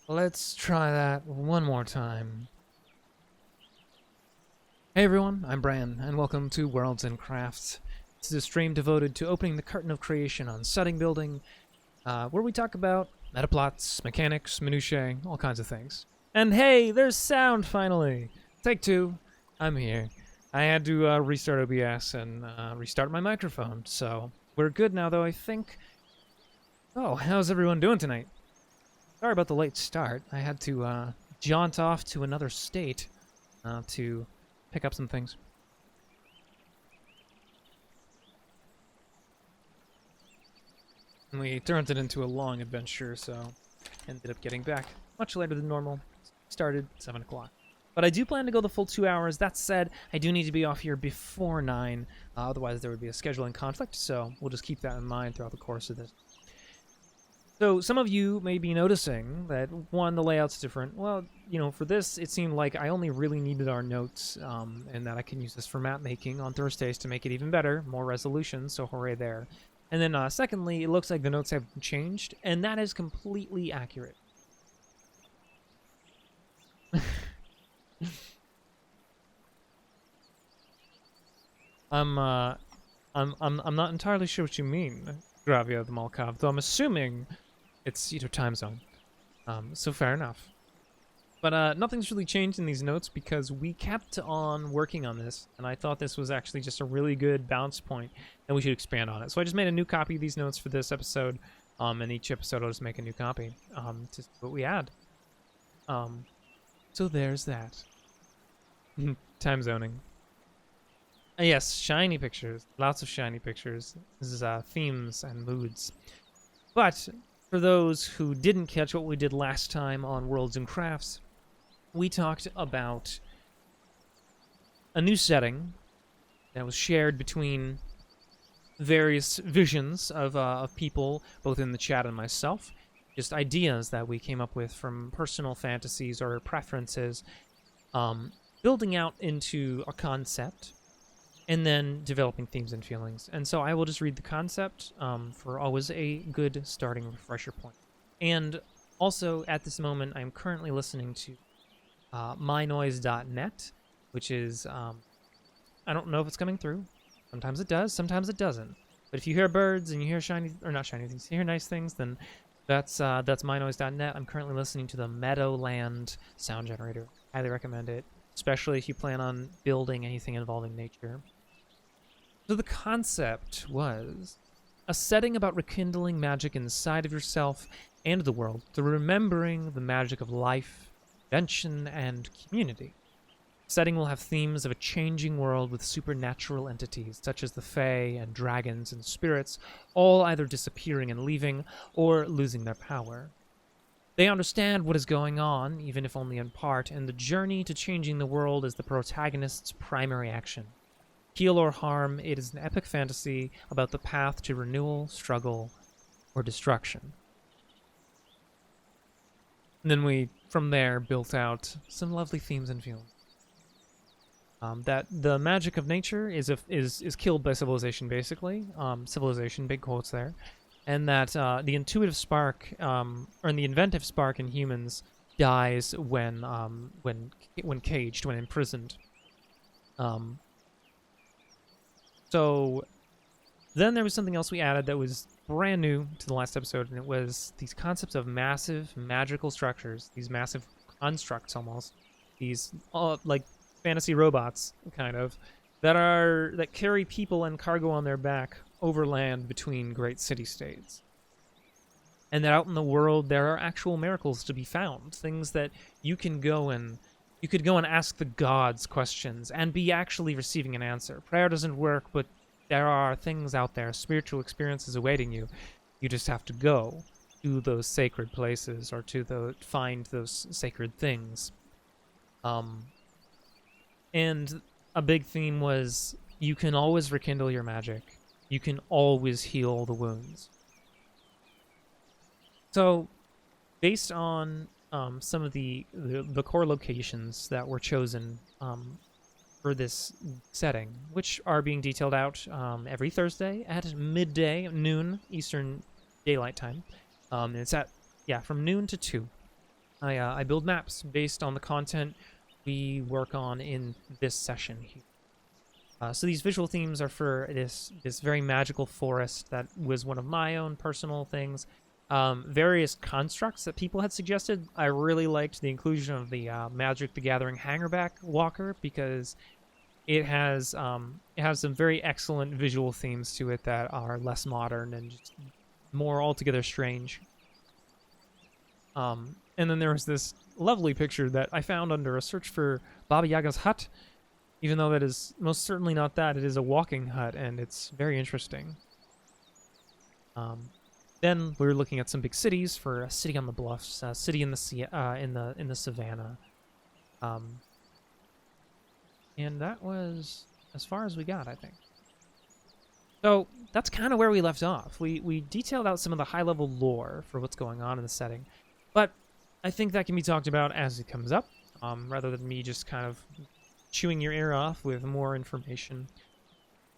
Let's try that one more time. Hey everyone, I'm Bran, and welcome to Worlds and Crafts. This is a stream devoted to opening the curtain of creation on setting building, where we talk about metaplots, mechanics, minutiae, all kinds of things. And hey, there's sound finally! Take two, I'm here. I had to restart OBS and restart my microphone, so we're good now though, I think. Oh, how's everyone doing tonight? Sorry about the late start. I had to jaunt off to another state to pick up some things. And we turned it into a long adventure, so ended up getting back much later than normal. Started 7 o'clock. But I do plan to go the full 2 hours. That said, I do need to be off here before 9. Otherwise, there would be a scheduling conflict, so we'll just keep that in mind throughout the course of this. So some of you may be noticing that, one, the layout's different. Well, you know, for this, it seemed like I only really needed our notes, and that I can use this for map making on Thursdays to make it even better, more resolution, so hooray there. And then secondly, it looks like the notes have changed, and that is completely accurate. I'm not entirely sure what you mean, Gravia the Malkav, though I'm assuming it's your time zone. So fair enough. But nothing's really changed in these notes because we kept on working on this, and I thought this was actually just a really good bounce point, and we should expand on it. So I just made a new copy of these notes for this episode, and each episode I'll just make a new copy to see what we add. So there's that. Time zoning. Yes, shiny pictures. Lots of shiny pictures. This is themes and moods. But for those who didn't catch what we did last time on Worlds and Crafts, we talked about a new setting that was shared between various visions of people, both in the chat and myself. Just ideas that we came up with from personal fantasies or preferences, building out into a concept, and then developing themes and feelings. And so I will just read the concept for always a good starting refresher point. And also, at this moment, I'm currently listening to mynoise.net, which is, I don't know if it's coming through. Sometimes it does, sometimes it doesn't. But if you hear birds and you hear shiny, or not shiny things, you hear nice things, then that's mynoise.net. I'm currently listening to the Meadowland sound generator. Highly recommend it, especially if you plan on building anything involving nature. So the concept was a setting about rekindling magic inside of yourself and the world through remembering the magic of life, invention, and community. The setting will have themes of a changing world with supernatural entities such as the Fae and dragons and spirits, all either disappearing and leaving or losing their power. They understand what is going on, even if only in part, and the journey to changing the world is the protagonist's primary action. Heal or harm, it is an epic fantasy about the path to renewal, struggle, or destruction. And then we, from there, built out some lovely themes and feelings. That the magic of nature is killed by civilization, basically. Civilization, big quotes there. And that the intuitive spark, or the inventive spark in humans, dies when caged, when imprisoned. So then there was something else we added that was brand new to the last episode, and it was these concepts of massive magical structures, these massive constructs almost, these like fantasy robots, kind of, that carry people and cargo on their back overland between great city-states. And that out in the world there are actual miracles to be found, things that you could go and ask the gods questions and be actually receiving an answer. Prayer doesn't work, but there are things out there, spiritual experiences awaiting you. You just have to go to those sacred places or find those sacred things. And a big theme was you can always rekindle your magic. You can always heal the wounds. So, based on some of the core locations that were chosen for this setting, which are being detailed out every Thursday at midday, noon, Eastern Daylight Time. It's at, from noon to 2. I build maps based on the content we work on in this session here. So these visual themes are for this very magical forest that was one of my own personal things. Various constructs that people had suggested. I really liked the inclusion of the Magic the Gathering Hangerback Walker because it has some very excellent visual themes to it that are less modern and just more altogether strange. And then there was this lovely picture that I found under a search for Baba Yaga's hut. Even though that is most certainly not that, it is a walking hut, and it's very interesting. Then we were looking at some big cities for a city on the bluffs, a city in the in the savannah, and that was as far as we got, I think. So that's kind of where we left off. We detailed out some of the high level lore for what's going on in the setting, but I think that can be talked about as it comes up, rather than me just kind of chewing your ear off with more information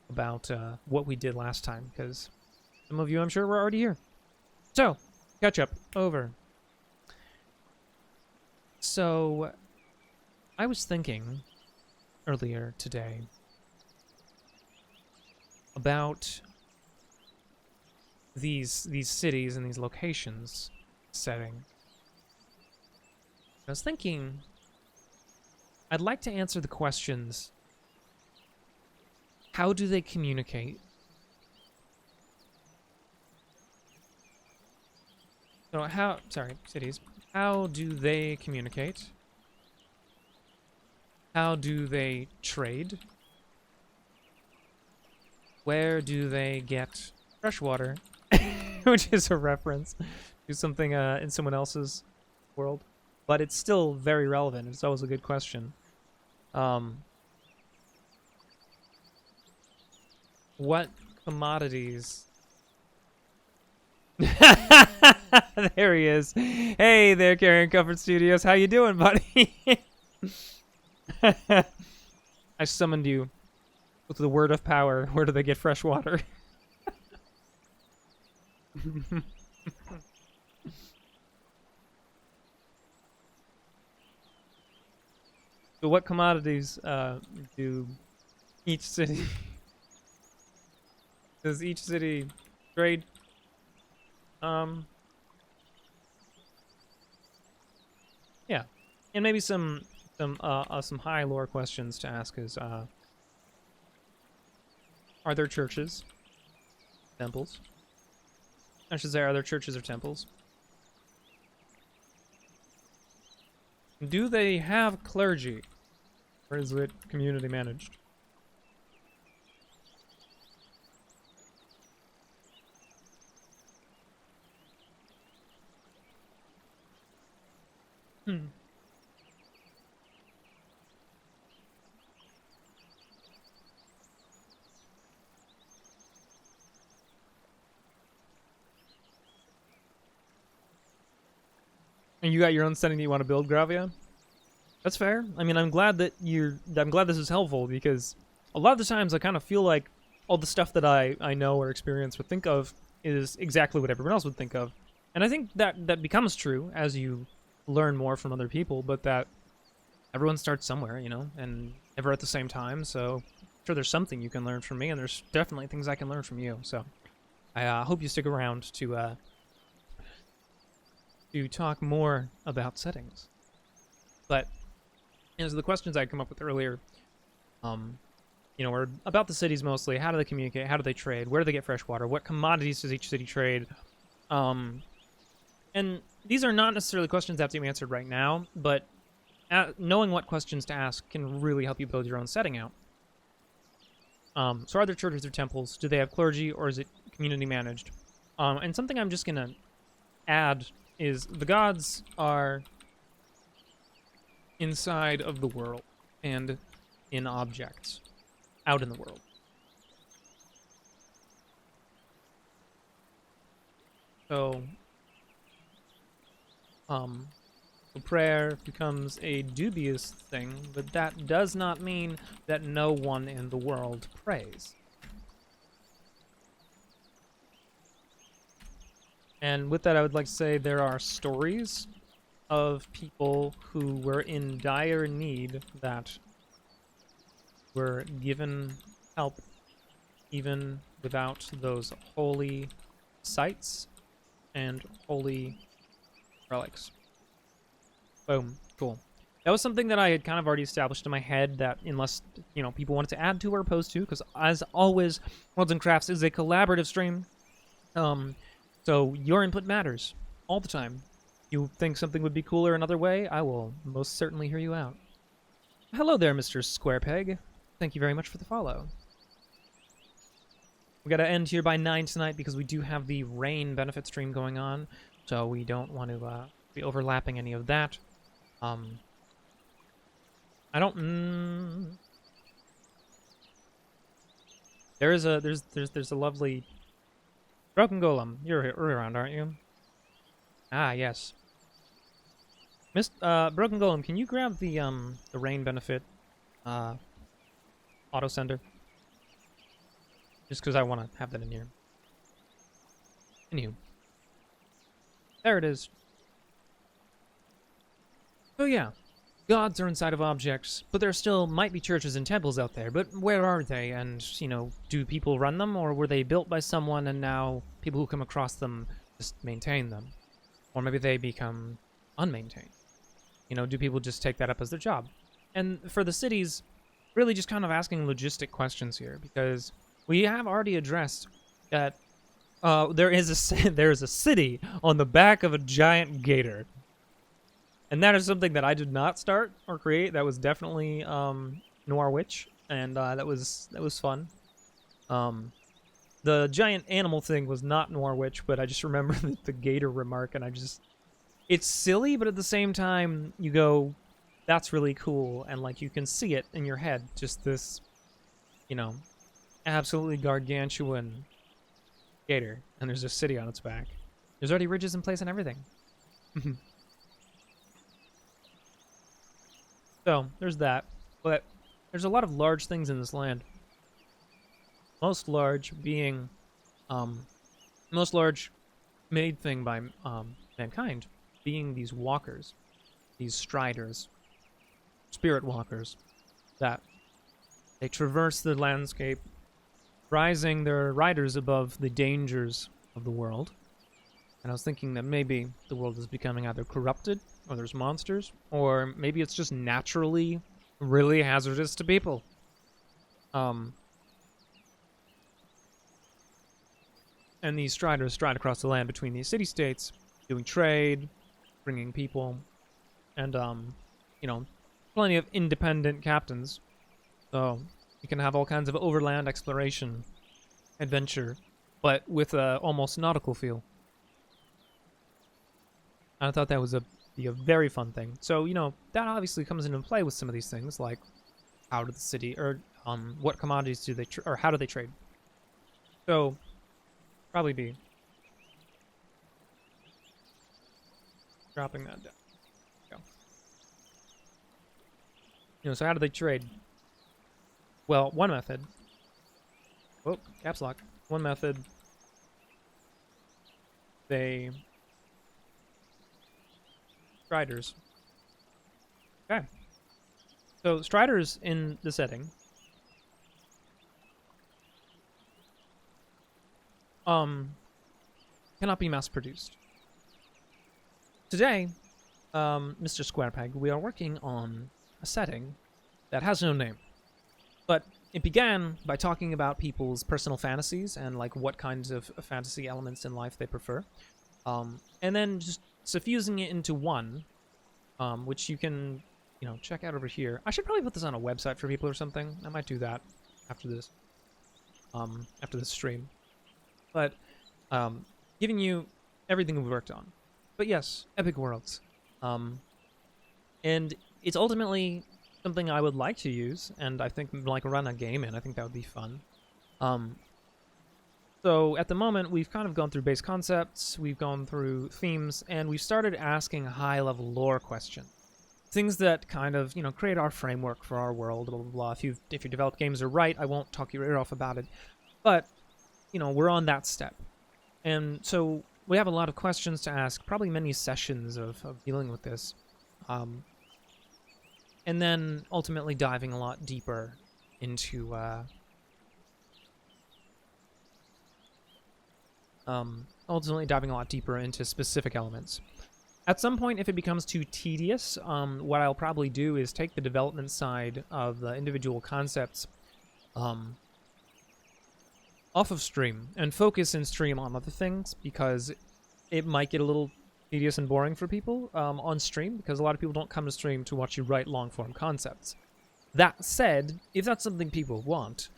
about what we did last time, because some of you, I'm sure, were already here. So, catch up. Over. So, I was thinking earlier today about these cities and these locations setting. I was thinking I'd like to answer the questions: how do they communicate? So cities. How do they communicate? How do they trade? Where do they get fresh water? Which is a reference to something in someone else's world. But it's still very relevant. It's always a good question. What commodities? There he is. Hey there, Carrion Comfort Studios. How you doing, buddy? I summoned you with the word of power. Where do they get fresh water? So what commodities do each city... does each city trade? Yeah. And maybe some high lore questions to ask is, are there churches? Temples? I should say, are there churches or temples? Do they have clergy? Or is it community managed? And you got your own setting that you want to build, Gravia? That's fair. I mean, I'm glad this is helpful, because a lot of the times I kind of feel like all the stuff that I know or experience would think of is exactly what everyone else would think of. And I think that becomes true as you learn more from other people, but that everyone starts somewhere, you know, and never at the same time, so I'm sure there's something you can learn from me, and there's definitely things I can learn from you, so I hope you stick around to talk more about settings. But as the questions I come up with earlier, you know, were about the cities mostly. How do they communicate? How do they trade? Where do they get fresh water? What commodities does each city trade? And these are not necessarily questions that have to be answered right now, but knowing what questions to ask can really help you build your own setting out. So are there churches or temples? Do they have clergy, or is it community managed? And something I'm just going to add is the gods are inside of the world and in objects out in the world. So, prayer becomes a dubious thing, but that does not mean that no one in the world prays. And with that, I would like to say there are stories of people who were in dire need that were given help even without those holy sites and holy relics. Boom. Cool. That was something that I had kind of already established in my head, that unless, people wanted to add to or oppose to, because as always, Worlds and Crafts is a collaborative stream. So your input matters all the time. You think something would be cooler another way, I will most certainly hear you out. Hello there, Mr. Squarepeg. Thank you very much for the follow. We gotta end here by 9 tonight because we do have the rain benefit stream going on, so we don't want to be overlapping any of that. I don't. There's a lovely broken golem. You're around, aren't you? Ah, yes. Broken golem, can you grab the rain benefit auto sender? Just because I want to have that in here. Anywho, there it is. So yeah. Gods are inside of objects, but there still might be churches and temples out there, but where are they? And, do people run them, or were they built by someone and now people who come across them just maintain them? Or maybe they become unmaintained. Do people just take that up as their job? And for the cities, really just kind of asking logistic questions here, because we have already addressed that there is a city on the back of a giant gator. And that is something that I did not start or create. That was definitely Noir Witch, and that was fun. The giant animal thing was not Noir Witch, but I just remember the gator remark, and it's silly, but at the same time, you go, that's really cool, and like you can see it in your head, just this, absolutely gargantuan gator, and there's a city on its back. There's already ridges in place and everything. So, there's that. But there's a lot of large things in this land. Most large being, most large made thing by mankind being these walkers, these striders, spirit walkers, that they traverse the landscape, rising their riders above the dangers of the world. And I was thinking that maybe the world is becoming either corrupted, or there's monsters, or maybe it's just naturally really hazardous to people. And these striders stride across the land between these city-states, doing trade, bringing people, and, plenty of independent captains. So you can have all kinds of overland exploration, adventure, but with a almost nautical feel. I thought that was be a very fun thing. So, that obviously comes into play with some of these things, like how did the city, or what commodities do they, or how do they trade? So, probably be dropping that down. Go. So how do they trade? Well, one method. Oh, caps lock. One method. They Striders. Okay. So Striders in the setting cannot be mass produced. Today, Mr. Squarepeg, we are working on a setting that has no name. But it began by talking about people's personal fantasies and like what kinds of fantasy elements in life they prefer. And then just suffusing it into one, which you can, check out over here. I should probably put this on a website for people or something. I might do that after this stream. But giving you everything we've worked on. But yes, Epic Worlds. And it's ultimately something I would like to use, and I think like run a game in. I think that would be fun. So at the moment, we've kind of gone through base concepts, we've gone through themes, and we've started asking high-level lore questions. Things that kind of, create our framework for our world, blah, blah, blah. If your developed games are right, I won't talk your ear off about it. But, we're on that step. And so we have a lot of questions to ask, probably many sessions of dealing with this. And then ultimately diving a lot deeper into specific elements. At some point, if it becomes too tedious, what I'll probably do is take the development side of the individual concepts off of stream and focus in stream on other things, because it might get a little tedious and boring for people on stream, because a lot of people don't come to stream to watch you write long-form concepts. That said, if that's something people want,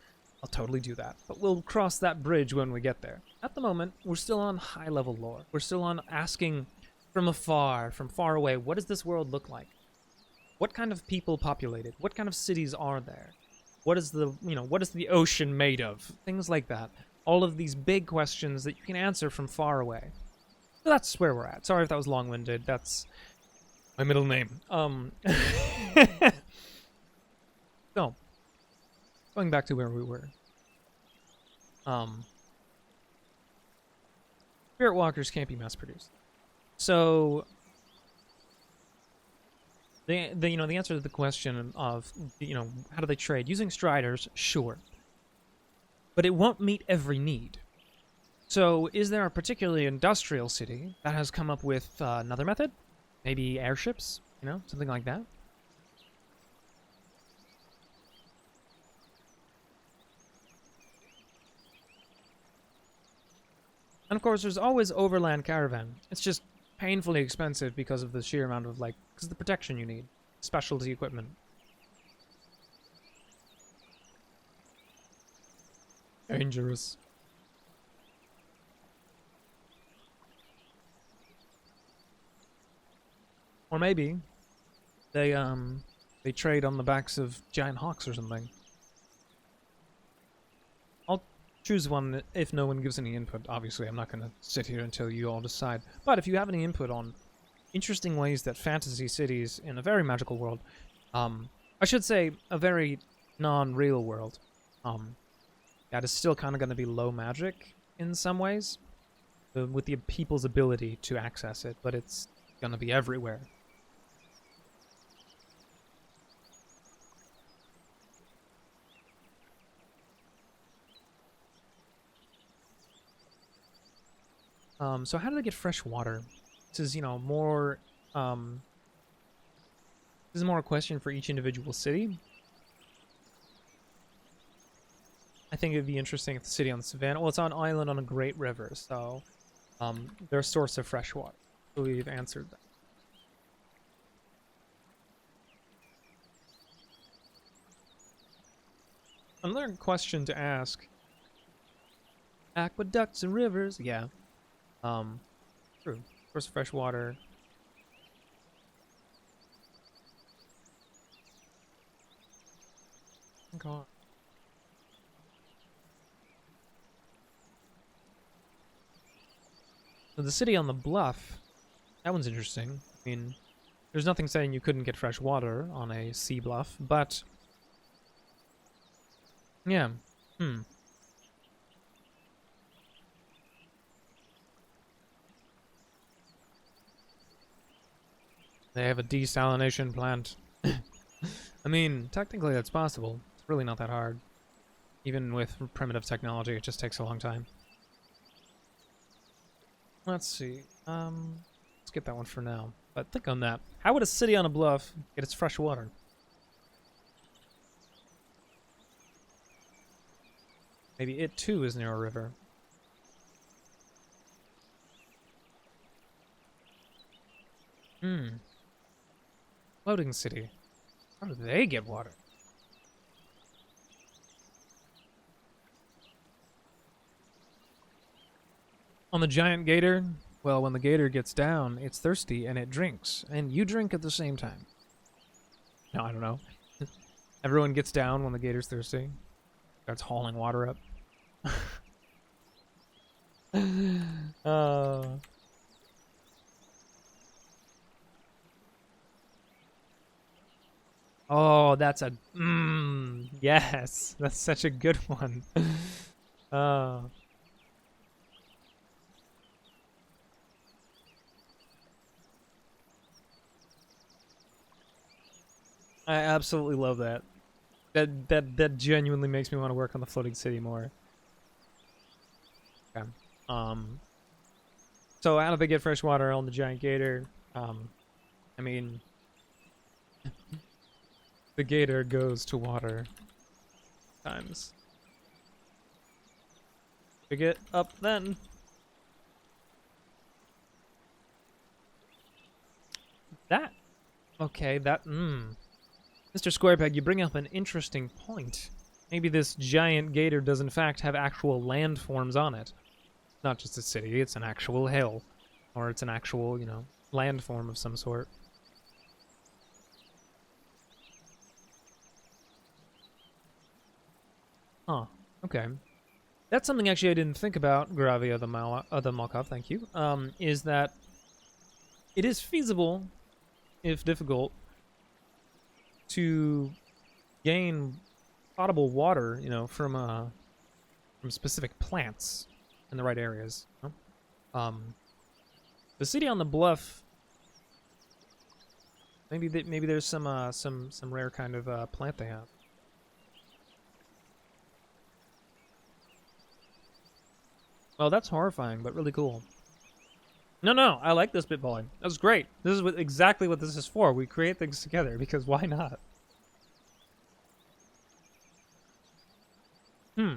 I'll totally do that. But we'll cross that bridge when we get there. At the moment, we're still on high-level lore. We're still on asking from afar, from far away, what does this world look like? What kind of people populate it? What kind of cities are there? What is the, what is the ocean made of? Things like that. All of these big questions that you can answer from far away. So that's where we're at. Sorry if that was long-winded. That's my middle name. So, going back to where we were. Spirit walkers can't be mass-produced. So, the answer to the question of, how do they trade? Using striders, sure. But it won't meet every need. So, is there a particularly industrial city that has come up with another method? Maybe airships, something like that? And of course, there's always overland caravan. It's just painfully expensive because of the sheer amount of, because of the protection you need. Specialty equipment. Dangerous. Or maybe they trade on the backs of giant hawks or something. I'll choose one if no one gives any input. Obviously, I'm not going to sit here until you all decide. But if you have any input on interesting ways that fantasy cities in a very magical world, I should say a very non-real world, that is still kind of going to be low magic in some ways, with the people's ability to access it, but it's going to be everywhere. So how do they get fresh water? This is, more, this is more a question for each individual city. I think it'd be interesting if the city on the savannah, well, it's on an island on a great river, so, they're a source of fresh water. So we've answered that. Another question to ask. Aqueducts and rivers, yeah. True. Source of fresh water. God. So the city on the bluff, that one's interesting. I mean, there's nothing saying you couldn't get fresh water on a sea bluff, but yeah. They have a desalination plant. I mean, technically that's possible. It's really not that hard. Even with primitive technology, it just takes a long time. Let's see. Let's get that one for now. But think on that. How would a city on a bluff get its fresh water? Maybe it too is near a river. Floating city. How do they get water? On the giant gator? Well, when the gator gets down, it's thirsty and it drinks. And you drink at the same time. No, I don't know. Everyone gets down when the gator's thirsty. Starts hauling water up. Oh, that's a... yes, that's such a good one. I absolutely love that. That genuinely makes me want to work on the floating city more. Okay. Um. So how do they get fresh water on the giant gator? I mean, the gator goes to water times. Pick it up then. That. Okay, that. Mr. Squarepeg, you bring up an interesting point. Maybe this giant gator does in fact have actual landforms on it. Not just a city, it's an actual hill. Or it's an actual, landform of some sort. Huh. Okay. That's something actually I didn't think about, Gravia the Malkov, thank you. Is that it is feasible, if difficult, to gain potable water, from specific plants in the right areas. The city on the bluff. Maybe there's some rare kind of plant they have. Well, that's horrifying, but really cool. No, I like this Bitballing. That's great. This is exactly what this is for. We create things together because why not? Hmm.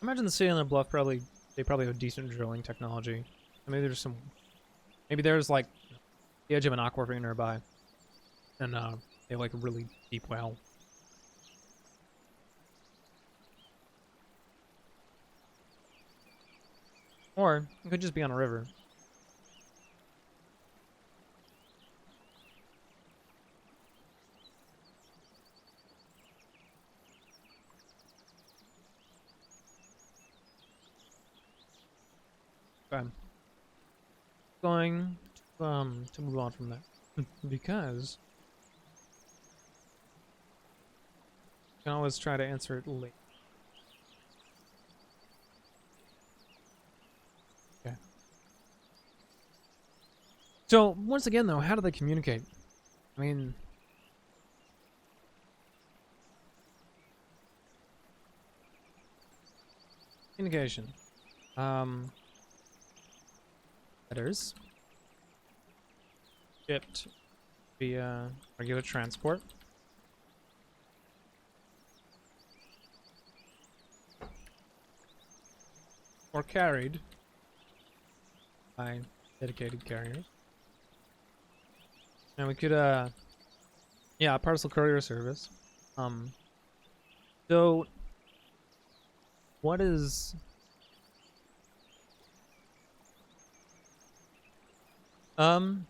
Imagine the city on the bluff they probably have decent drilling technology. Maybe there's like the edge of an aquifer nearby, and they have like a really deep well. Or it could just be on a river. Okay. Going to move on from that because you can always try to answer it later. Okay. So once again, though, how do they communicate? I mean, communication. Letters. Shipped via regular transport. Or carried by dedicated carriers. And we could, yeah, parcel courier service. So, what is...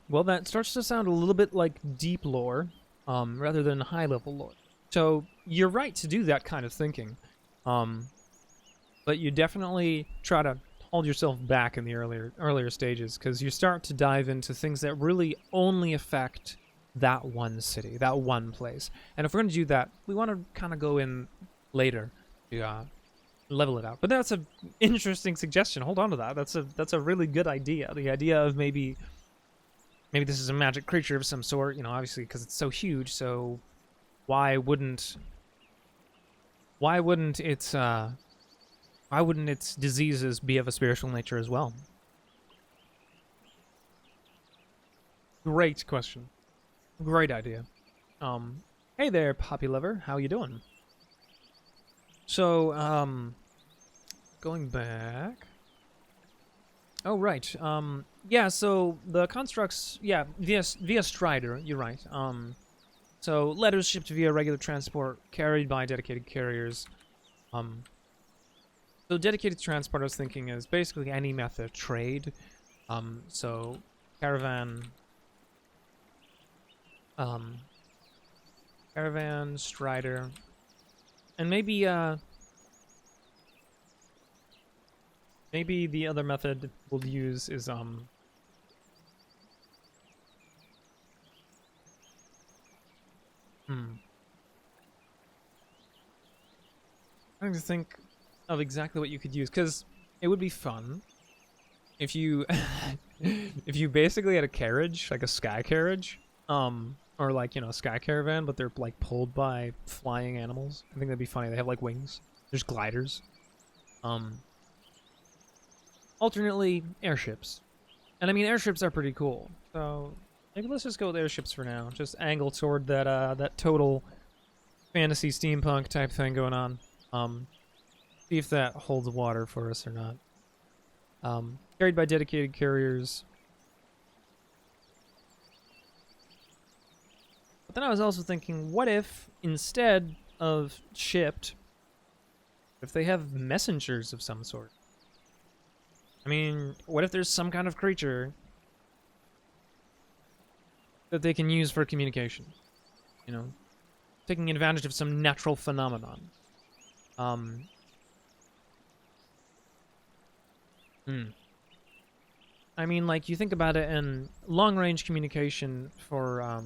well, that starts to sound a little bit like deep lore, rather than high-level lore. So, you're right to do that kind of thinking. But you definitely try to hold yourself back in the earlier stages, because you start to dive into things that really only affect that one city, that one place. And if we're going to do that, we want to kind of go in later to level it out. But that's an interesting suggestion. Hold on to that. That's a really good idea. The idea of maybe this is a magic creature of some sort, obviously because it's so huge, so why wouldn't its diseases be of a spiritual nature as well? Great question. Great idea. Hey there, Poppy Lover. How you doing? So, going back. Oh, right. Yeah, so the constructs, yeah, via Strider, you're right. So letters shipped via regular transport, carried by dedicated carriers. So dedicated transport, I was thinking, is basically any method of trade. So caravan, Strider, and maybe Maybe the other method we'll use is trying to think of exactly what you could use, because it would be fun if you if you basically had a carriage, like a sky carriage, or like, you know, a sky caravan, but they're like pulled by flying animals. I think that'd be funny. They have like wings. There's gliders. Alternately, airships. And I mean, airships are pretty cool. So maybe let's just go with airships for now. Just angle toward that that total fantasy steampunk type thing going on. See if that holds water for us or not. Carried by dedicated carriers. But then I was also thinking, what if instead of shipped, if they have messengers of some sort? I mean, what if there's some kind of creature that they can use for communication? You know, taking advantage of some natural phenomenon. I mean, like, you think about it, in long-range communication for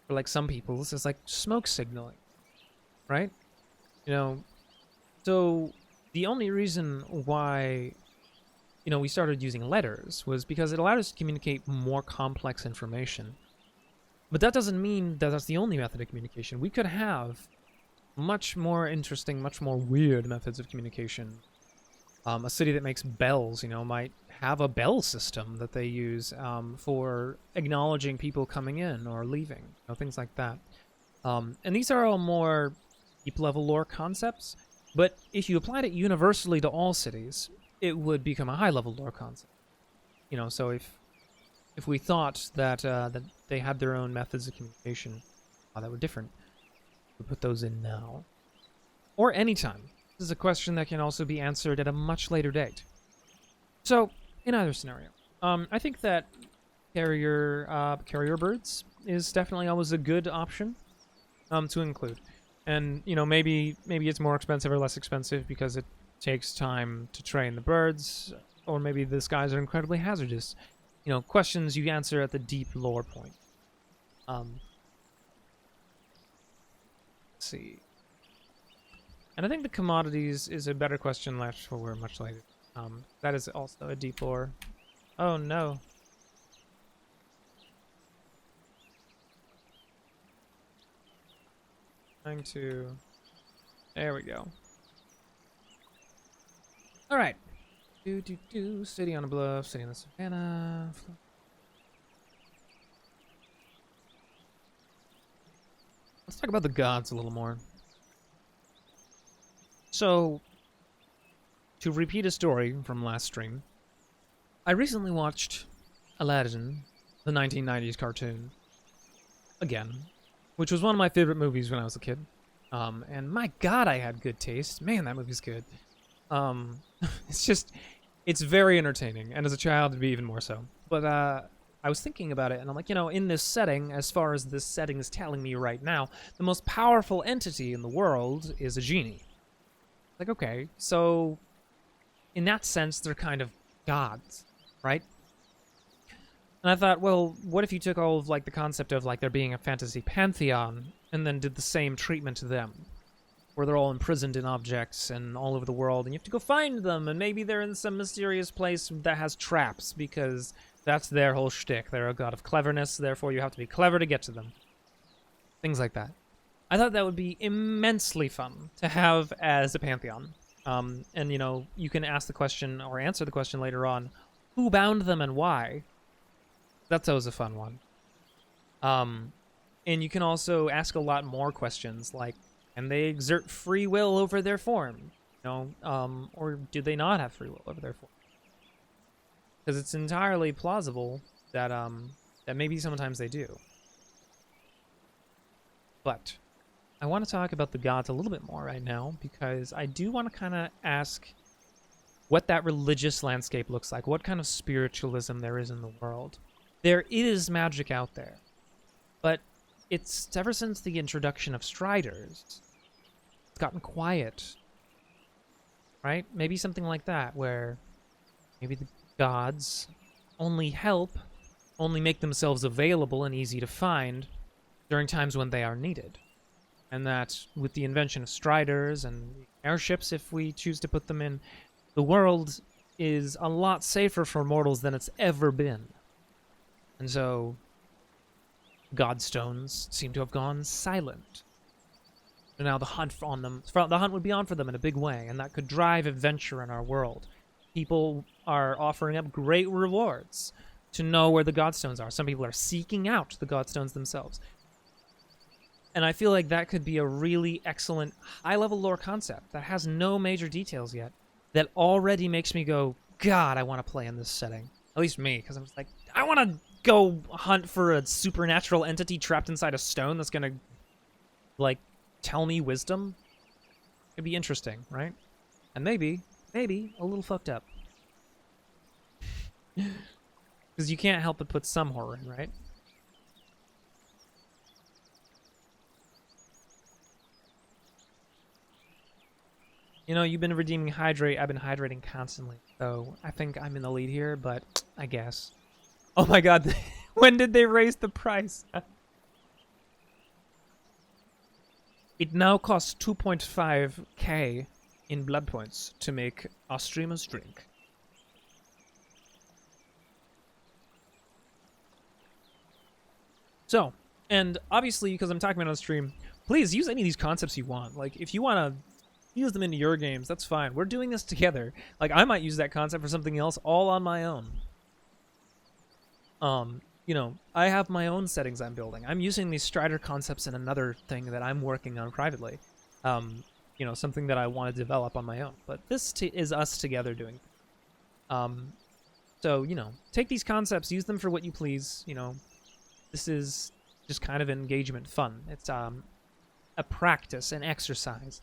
like some people, this is like smoke signaling, right? You know, so the only reason why, you know, we started using letters was because it allowed us to communicate more complex information. But that doesn't mean that that's the only method of communication. We could have much more interesting, much more weird methods of communication. A city that makes bells, you know, might have a bell system that they use for acknowledging people coming in or leaving, you know, things like that. And these are all more deep-level lore concepts, but if you applied it universally to all cities, it would become a high-level lore concept. You know, so if we thought that that they had their own methods of communication that were different, we put those in now. Or anytime. This is a question that can also be answered at a much later date. So, in either scenario, I think that carrier birds is definitely always a good option to include. And, you know, maybe it's more expensive or less expensive because it takes time to train the birds, or maybe the skies are incredibly hazardous. You know, questions you answer at the deep lore point. Let's see. And I think the commodities is a better question left for much later. That is also a deep lore. Oh no. Trying to... There we go. Alright. City on a bluff, city on the savannah. Let's talk about the gods a little more. So, to repeat a story from last stream, I recently watched Aladdin, the 1990s cartoon, again, which was one of my favorite movies when I was a kid. And my god, I had good taste. Man, that movie's good. It's very entertaining, and as a child, it'd be even more so. But I was thinking about it, and I'm like, you know, in this setting, as far as this setting is telling me right now, the most powerful entity in the world is a genie. Like, okay, so in that sense, they're kind of gods, right? And I thought, well, what if you took all of, like, the concept of, like, there being a fantasy pantheon and then did the same treatment to them, where they're all imprisoned in objects and all over the world, and you have to go find them, and maybe they're in some mysterious place that has traps, because that's their whole shtick. They're a god of cleverness, therefore you have to be clever to get to them. Things like that. I thought that would be immensely fun to have as a pantheon. And, you know, you can ask the question or answer the question later on, who bound them and why? That's always a fun one. And you can also ask a lot more questions, like, can they exert free will over their form? You know, or do they not have free will over their form? Because it's entirely plausible that, that maybe sometimes they do. But I want to talk about the gods a little bit more right now, because I do want to kind of ask what that religious landscape looks like, what kind of spiritualism there is in the world. There is magic out there, but it's ever since the introduction of Striders, it's gotten quiet, right? Maybe something like that, where maybe the gods only make themselves available and easy to find during times when they are needed. And that with the invention of striders and airships, if we choose to put them in, the world is a lot safer for mortals than it's ever been. And so, godstones seem to have gone silent. And now the hunt would be on for them in a big way, and that could drive adventure in our world. People are offering up great rewards to know where the godstones are. Some people are seeking out the godstones themselves. And I feel like that could be a really excellent high-level lore concept that has no major details yet, that already makes me go, God, I want to play in this setting. At least me, because I'm just like, I want to go hunt for a supernatural entity trapped inside a stone that's going to, like, tell me wisdom. It'd be interesting, right? And maybe a little fucked up. Because you can't help but put some horror in, right? You know, you've been redeeming hydrate. I've been hydrating constantly. So I think I'm in the lead here, but I guess. Oh my god, when did they raise the price? It now costs 2.5k in blood points to make our streamers drink. So, and obviously, because I'm talking about it on stream, please use any of these concepts you want. Like, if you want to use them into your games, that's fine. We're doing this together. Like, I might use that concept for something else all on my own. You know, I have my own settings I'm building. I'm using these Strider concepts in another thing that I'm working on privately. You know, something that I want to develop on my own. But this is us together doing. So, you know, take these concepts, use them for what you please. You know, this is just kind of engagement fun. It's a practice, an exercise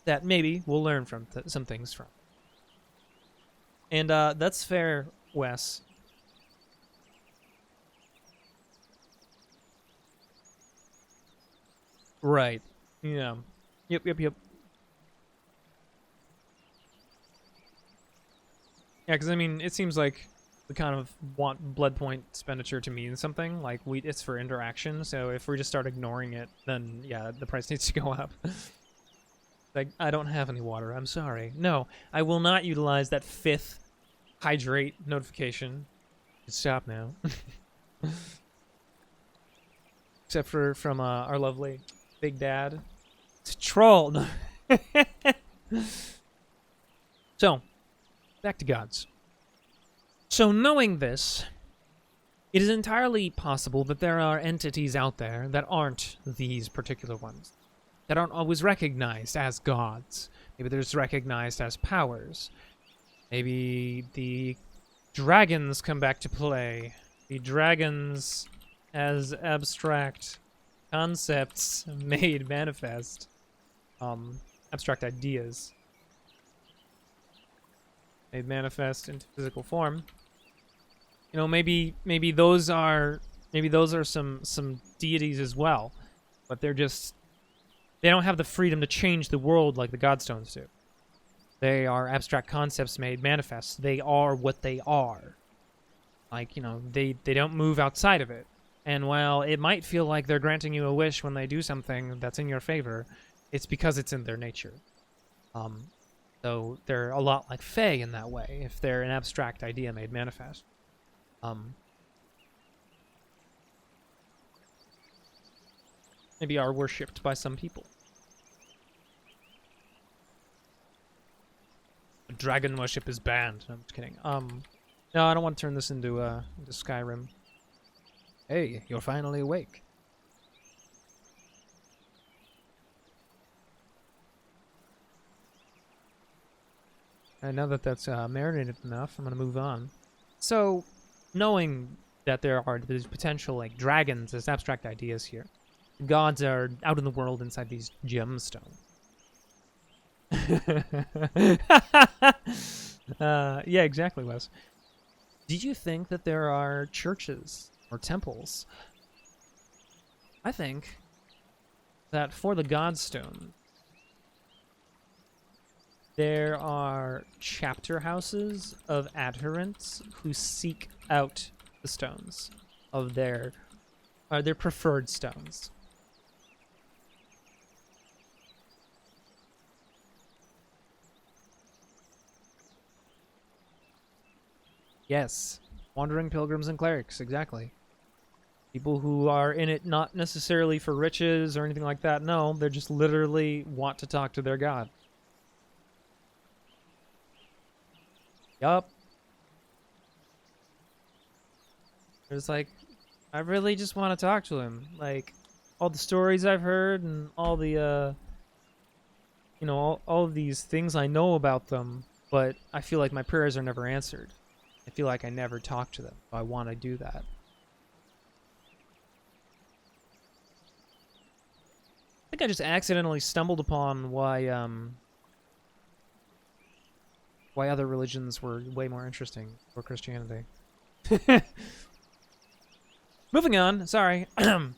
that maybe we'll learn from some things from. And that's fair, Wes. Right. Yeah. Yep. Yeah, because I mean, it seems like we kind of want blood point expenditure to mean something. Like, it's for interaction, so if we just start ignoring it, then yeah, the price needs to go up. Like, I don't have any water, I'm sorry. No, I will not utilize that 5th hydrate notification. Stop now. Except for from our lovely Big Dad. It's a troll. No. So, back to gods. So knowing this, it is entirely possible that there are entities out there that aren't these particular ones, that aren't always recognized as gods. Maybe they're just recognized as powers. Maybe the dragons come back to play. The dragons as abstract concepts made manifest. Abstract ideas made manifest into physical form. You know, maybe those are some deities as well, but they don't have the freedom to change the world like the godstones do. They are abstract concepts made manifest. They are what they are. Like, you know, they don't move outside of it. And while it might feel like they're granting you a wish when they do something that's in your favor, it's because it's in their nature. So they're a lot like Fae in that way, if they're an abstract idea made manifest. Maybe are worshipped by some people. Dragon worship is banned. No, I'm just kidding. No, I don't want to turn this into Skyrim. Hey, you're finally awake. And now that that's marinated enough, I'm gonna move on. So, knowing that there are these potential like dragons as abstract ideas here, gods are out in the world inside these gemstones. Yeah, exactly, Wes. Did you think that there are churches or temples? I think that for the godstone, there are chapter houses of adherents who seek out the stones of their preferred stones. Yes, wandering pilgrims and clerics, exactly. People who are in it not necessarily for riches or anything like that. No, they just literally want to talk to their god. Yup. It's like, I really just want to talk to him. Like, all the stories I've heard and all the, all of these things I know about them, but I feel like my prayers are never answered. I feel like I never talk to them. So I want to do that. I think I just accidentally stumbled upon why other religions were way more interesting for Christianity. Moving on, sorry. That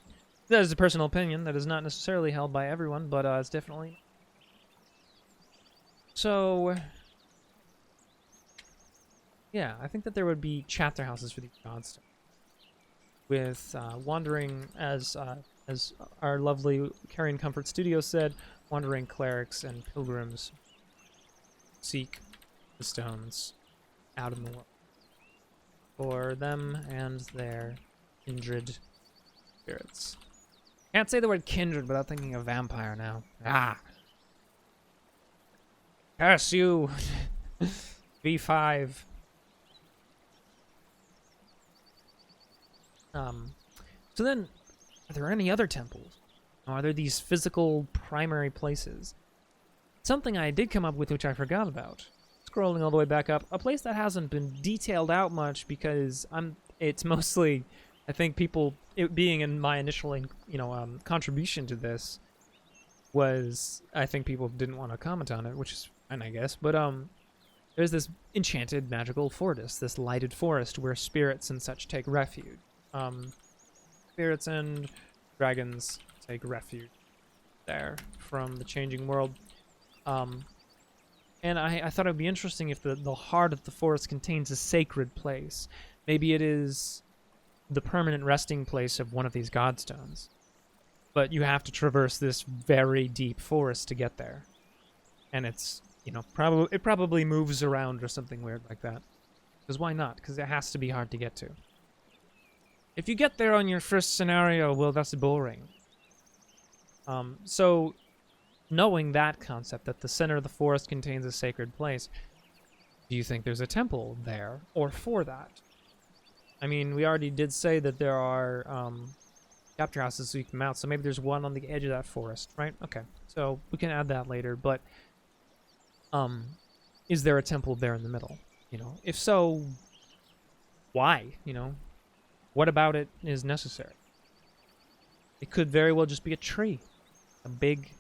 is a personal opinion that is not necessarily held by everyone, but it's definitely... So... yeah, I think that there would be chapter houses for these gods. With wandering, as our lovely Carrion Comfort Studio said, wandering clerics and pilgrims seek the stones out in the world for them and their kindred spirits. Can't say the word kindred without thinking of vampire now. Ah! Curse you! V5. So then, are there any other temples? Are there these physical primary places? Something I did come up with which I forgot about. Scrolling all the way back up, a place that hasn't been detailed out much because it's mostly, I think it being in my initial, contribution to this was, I think people didn't want to comment on it, which is fine, I guess. But there's this enchanted magical forest, this lighted forest where spirits and such take refuge. Spirits and dragons take refuge there from the changing world. And I thought it would be interesting if the heart of the forest contains a sacred place. Maybe it is the permanent resting place of one of these godstones. But you have to traverse this very deep forest to get there. And it's, it probably moves around or something weird like that. Because why not? Because it has to be hard to get to. If you get there on your first scenario, well, that's boring. So, knowing that concept, that the center of the forest contains a sacred place, do you think there's a temple there, or for that? I mean, we already did say that there are chapter houses so you can mount, so maybe there's one on the edge of that forest, right? Okay, so we can add that later, but is there a temple there in the middle? If so, why? What about it is necessary? It could very well just be a tree. A big,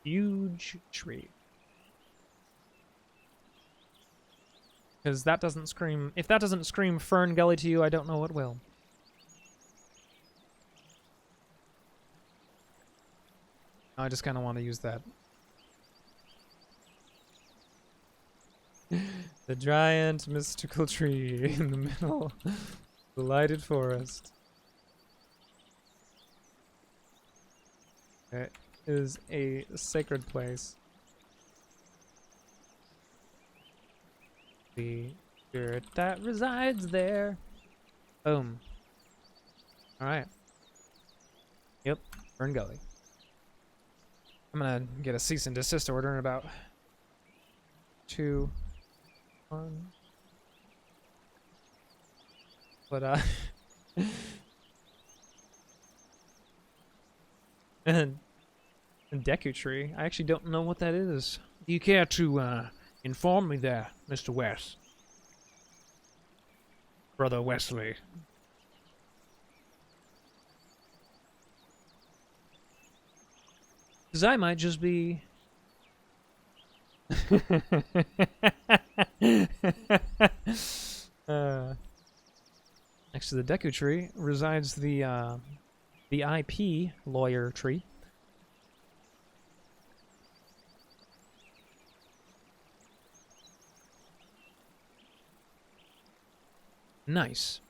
huge tree. Because that doesn't scream... If that doesn't scream Fern Gully to you, I don't know what will. I just kind of want to use that. The giant mystical tree in the middle... The lighted forest. It is a sacred place. The spirit that resides there. Boom. Alright. Yep, Fern Gully. I'm gonna get a cease and desist order in about 2, 1. But, and Deku Tree, I actually don't know what that is. Do you care to, inform me there, Mr. West? Brother Wesley. Because I might just be... Next to the Deku Tree resides the IP lawyer tree. Nice.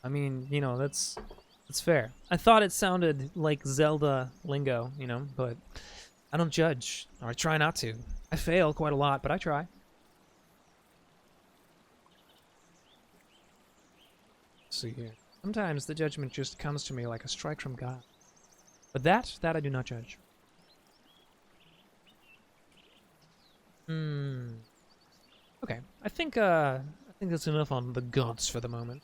I mean, that's fair. I thought it sounded like Zelda lingo, but I don't judge, or I try not to. I fail quite a lot, but I try. Let's see here. Sometimes the judgment just comes to me like a strike from God. But that I do not judge. Okay. I think that's enough on the gods for the moment.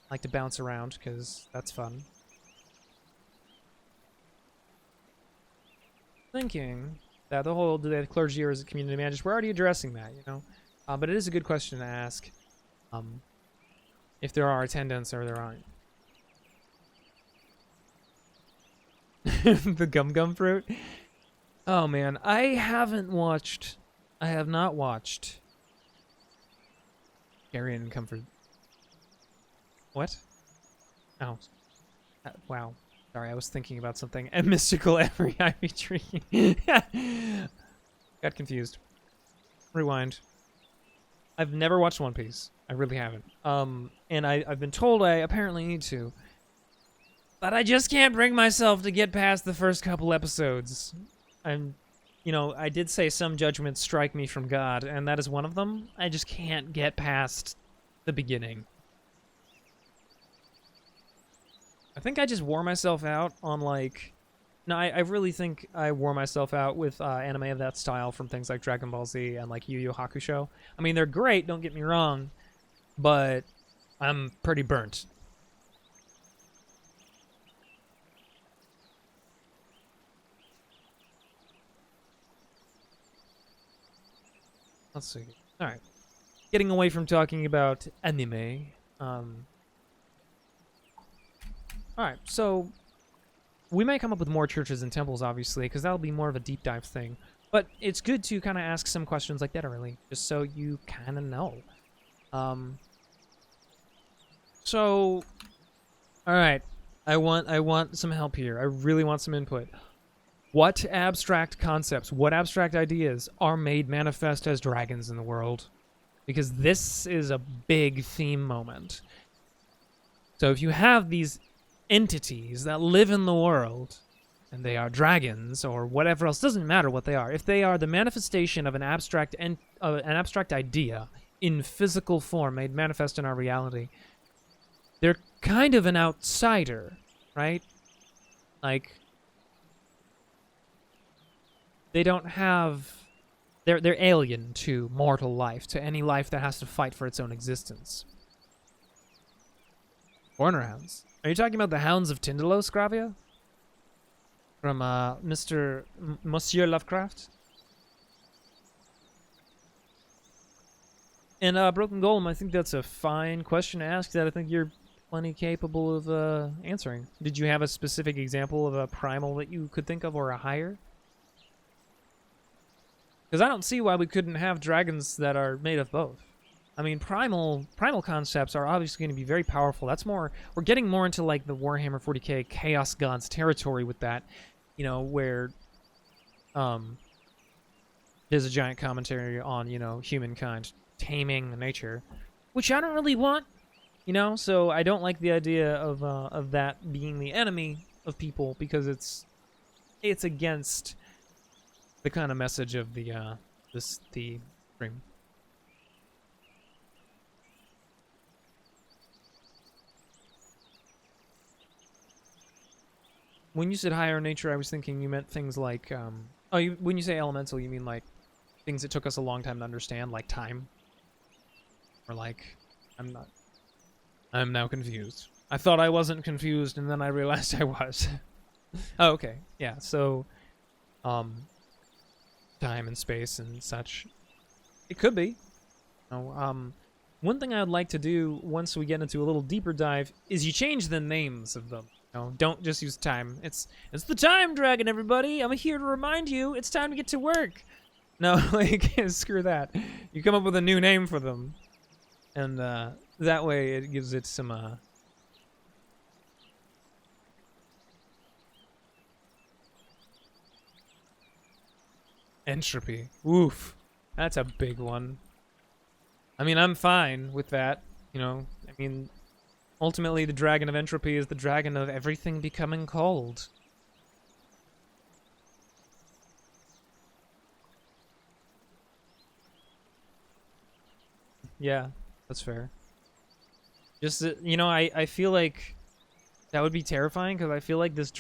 I like to bounce around because that's fun. Thinking that the whole, do they have clergy or is it community managed? We're already addressing that, but it is a good question to ask. If there are attendants or there aren't. The gum fruit. Oh man, I have not watched Carrion Comfort. What? Oh. Wow. Sorry, I was thinking about something. A mystical every ivy tree. Got confused. Rewind. I've never watched One Piece. I really haven't. And I've been told I apparently need to. But I just can't bring myself to get past the first couple episodes. I did say some judgments strike me from God, and that is one of them. I just can't get past the beginning. I think I just wore myself out on, No, I really think I wore myself out with anime of that style from things like Dragon Ball Z and, Yu Yu Hakusho. I mean, they're great, don't get me wrong, but I'm pretty burnt. Let's see. All right. Getting away from talking about anime. All right, so we may come up with more churches and temples, obviously, because that'll be more of a deep dive thing. But it's good to kind of ask some questions like that early, just so you kind of know. So, all right, I want some help here. I really want some input. What abstract concepts, what abstract ideas are made manifest as dragons in the world? Because this is a big theme moment. So if you have these entities that live in the world, and they are dragons or whatever else, doesn't matter what they are. If they are the manifestation of an abstract idea in physical form made manifest in our reality, they're kind of an outsider, right? They don't have... They're alien to mortal life, to any life that has to fight for its own existence. Corner hounds. Are you talking about the Hounds of Tindalos, Gravia? From Monsieur Lovecraft? And Broken Golem, I think that's a fine question to ask that I think you're plenty capable of answering. Did you have a specific example of a primal that you could think of, or a higher? Because I don't see why we couldn't have dragons that are made of both. I mean, primal concepts are obviously going to be very powerful. That's more... We're getting more into, the Warhammer 40k Chaos Gods territory with that, where there's a giant commentary on, humankind taming nature, which I don't really want, so I don't like the idea of that being the enemy of people, because it's against the kind of message of the stream. When you said higher nature, I was thinking you meant things like when you say elemental, you mean things that took us a long time to understand, like time, or I'm now confused. I thought I wasn't confused, and then I realized I was. Oh, okay, yeah. So, time and space and such. It could be. One thing I would like to do once we get into a little deeper dive is you change the names of them. Don't just use time. It's the time dragon, everybody. I'm here to remind you it's time to get to work. No, screw that. You come up with a new name for them, and that way it gives it some entropy. Oof. That's a big one. I mean, I'm fine with that. You know, I mean, ultimately the dragon of entropy is the dragon of everything becoming cold. Yeah, that's fair. Just, you know, I feel like that would be terrifying because I feel like this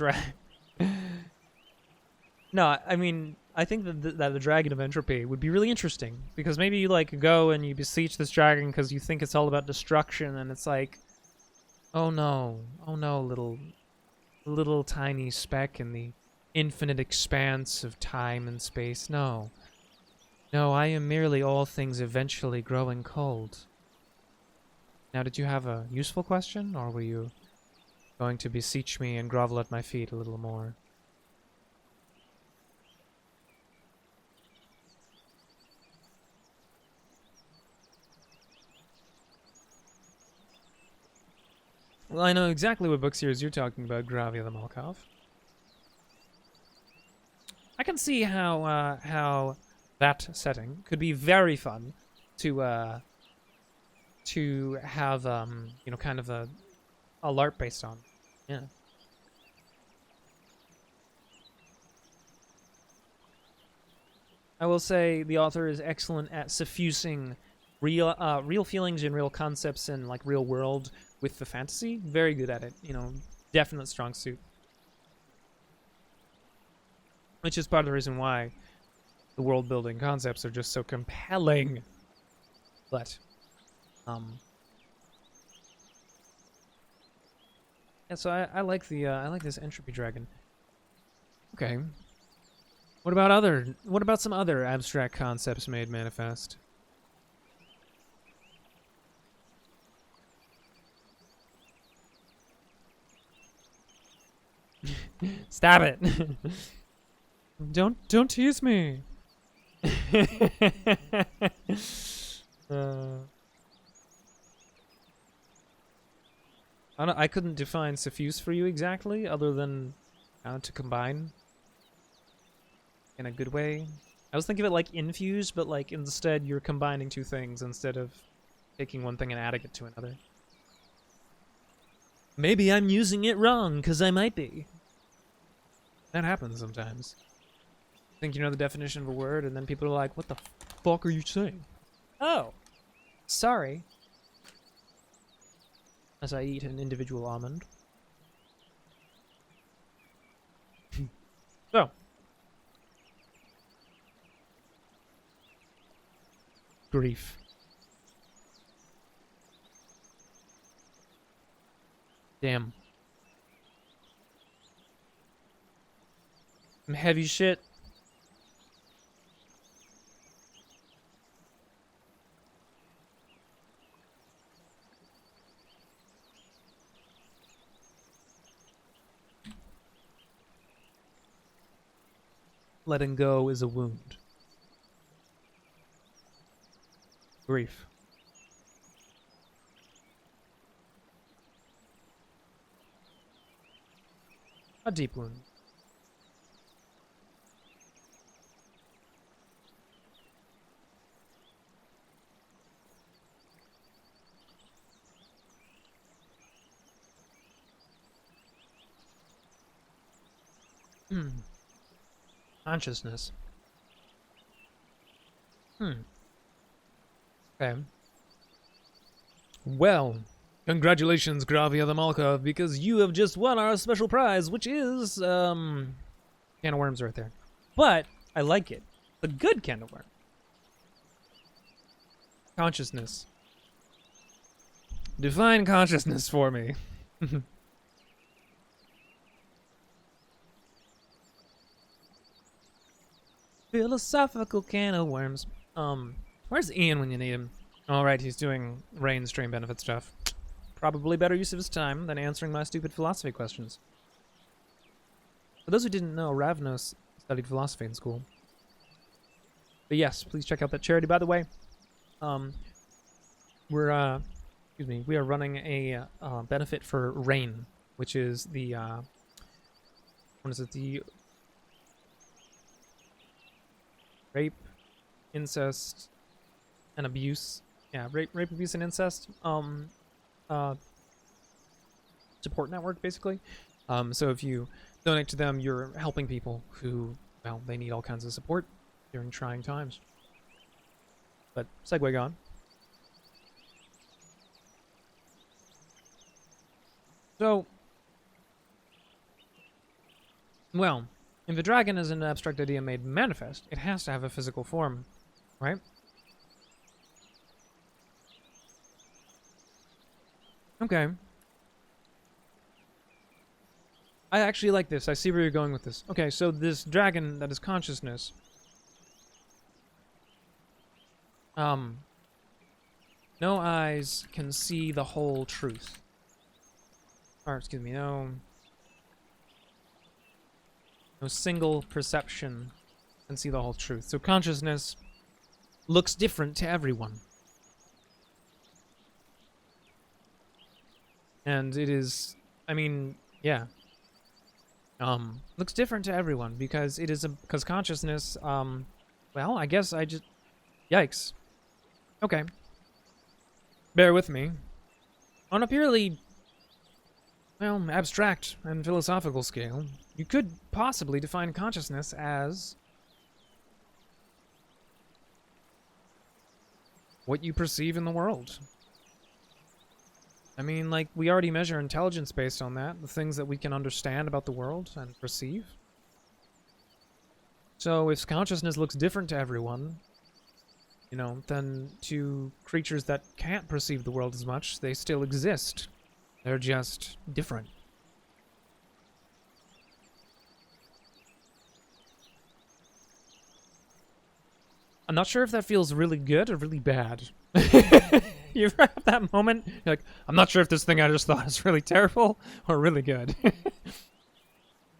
No, I mean, I think that the Dragon of Entropy would be really interesting because maybe you like go and you beseech this dragon because you think it's all about destruction, and it's like, oh no, little tiny speck in the infinite expanse of time and space. No, no, I am merely all things eventually growing cold. Now, did you have a useful question, or were you going to beseech me and grovel at my feet a little more? Well, I know exactly what book series you're talking about, Gravia the Malkov. I can see how that setting could be very fun to have you know, kind of a LARP based on. Yeah. I will say the author is excellent at suffusing real feelings and real concepts and like real world with the fantasy. Very good at it. You know, definite strong suit. Which is part of the reason why the world building concepts are just so compelling. But um yeah, so I like the I like this entropy dragon. Okay. What about some other abstract concepts made manifest? Stop it. Don't tease me. uh, I couldn't define suffuse for you exactly, other than to combine in a good way. I was thinking of it like infuse, but like instead you're combining two things instead of taking one thing and adding it to another. Maybe I'm using it wrong, because I might be. That happens sometimes. Think you know the definition of a word, and then people are like, what the fuck are you saying? Oh, sorry. As I eat an individual almond. So. Grief. Damn. Some heavy shit. Letting go is a wound. Grief. A deep wound. Consciousness. Okay. Well, congratulations, Gravia the Malkov, because you have just won our special prize, which is, can of worms right there. But, I like it. The good can of worm. Consciousness. Define consciousness for me. Philosophical can of worms. Where's Ian when you need him? Alright, he's doing Rain stream benefit stuff. Probably better use of his time than answering my stupid philosophy questions. For those who didn't know, Ravnos studied philosophy in school. But yes, please check out that charity. By the way, we are running a benefit for Rain, which is the what is it? The rape, incest, and abuse yeah, rape, abuse, and incest support network, basically. So if you donate to them, you're helping people who, well, they need all kinds of support during trying times. But segue gone. So, well, if a dragon is an abstract idea made manifest, it has to have a physical form, right? Okay. I actually like this. I see where you're going with this. Okay, so this dragon that is consciousness. No eyes can see the whole truth. Or, excuse me, no single perception can see the whole truth. So consciousness looks different to everyone. And it is, I mean, yeah. Looks different to everyone because it is because consciousness, well, I guess I just, yikes. Okay. Bear with me. On a purely, well, abstract and philosophical scale, you could possibly define consciousness as what you perceive in the world. I mean, like, we already measure intelligence based on that, the things that we can understand about the world and perceive. So if consciousness looks different to everyone, you know, then to creatures that can't perceive the world as much, they still exist. They're just different. I'm not sure if that feels really good or really bad. You ever have that moment? You're like, I'm not sure if this thing I just thought is really terrible or really good.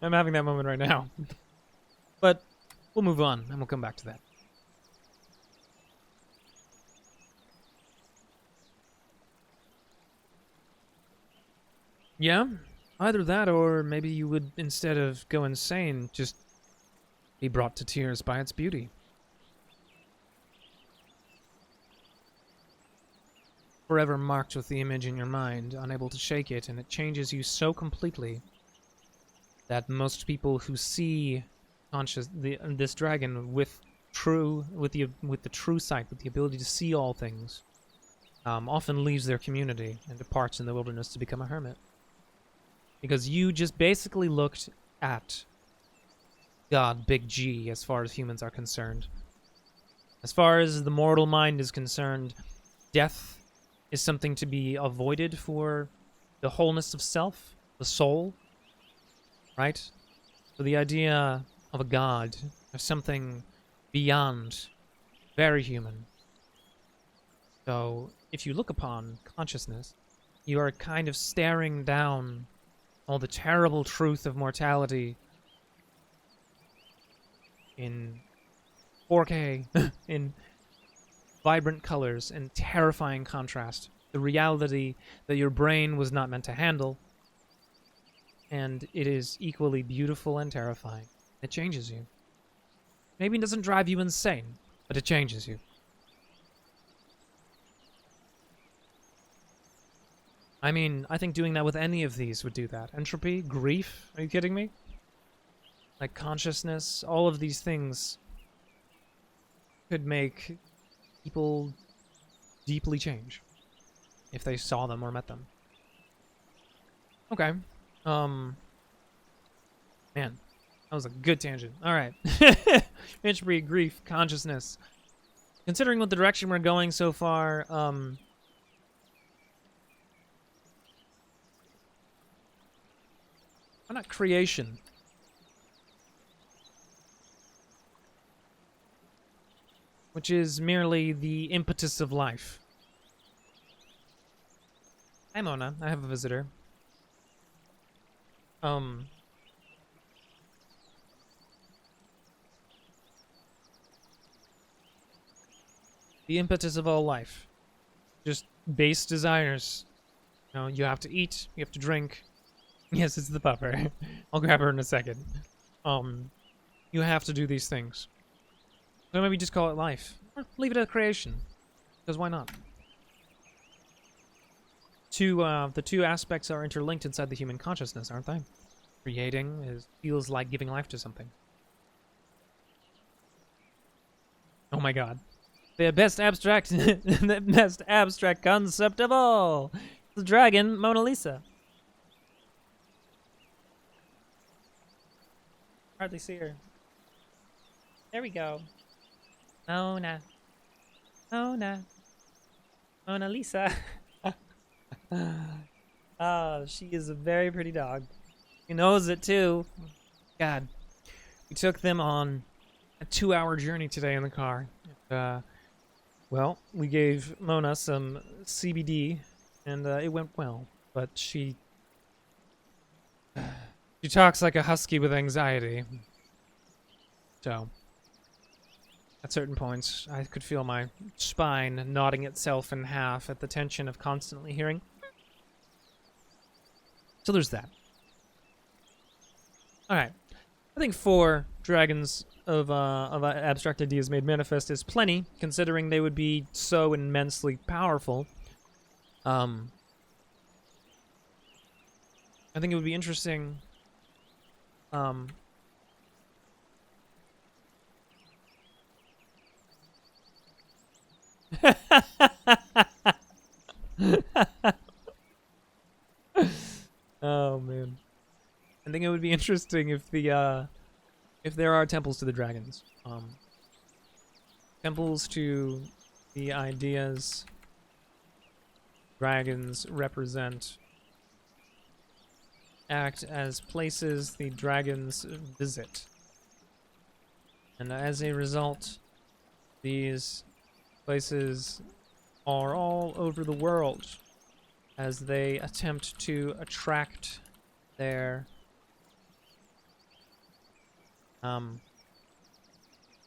I'm having that moment right now. But we'll move on and we'll come back to that. Yeah, either that or maybe you would, instead of go insane, just be brought to tears by its beauty. Forever marked with the image in your mind, unable to shake it, and it changes you so completely that most people who see this dragon with the true sight, with the ability to see all things, often leaves their community and departs in the wilderness to become a hermit. Because you just basically looked at God, big G, as far as humans are concerned. As far as the mortal mind is concerned, death is something to be avoided for the wholeness of self, the soul, right? So the idea of a god, of something beyond, very human. So if you look upon consciousness, you are kind of staring down all the terrible truth of mortality in 4K, in vibrant colors and terrifying contrast. The reality that your brain was not meant to handle. And it is equally beautiful and terrifying. It changes you. Maybe it doesn't drive you insane, but it changes you. I mean, I think doing that with any of these would do that. Entropy, grief, are you kidding me? Like consciousness, all of these things could make people deeply change if they saw them or met them. Okay. Man, that was a good tangent. All right. Entropy, grief, consciousness. Considering what the direction we're going so far, why not creation? Which is merely the impetus of life. Hi, Mona. I have a visitor. The impetus of all life. Just base desires. You know, you have to eat, you have to drink. Yes, it's the pupper. I'll grab her in a second. You have to do these things. So maybe just call it life. Or leave it at creation. Because why not? the two aspects are interlinked inside the human consciousness, aren't they? Creating feels like giving life to something. Oh my god. The best abstract the best abstract concept of all. The dragon Mona Lisa. Hardly see her. There we go. Mona. Mona. Mona Lisa. Oh, she is a very pretty dog. He knows it too. God. We took them on a 2-hour journey today in the car. Well, we gave Mona some CBD, and it went well. But she talks like a husky with anxiety. So, at certain points, I could feel my spine nodding itself in half at the tension of constantly hearing. So there's that. Alright. I think 4 dragons of abstract ideas made manifest is plenty, considering they would be so immensely powerful. I think it would be interesting. Oh man, I think it would be interesting if there are temples to the dragons, temples to the ideas dragons represent, act as places the dragons visit, and as a result, these places are all over the world as they attempt to attract their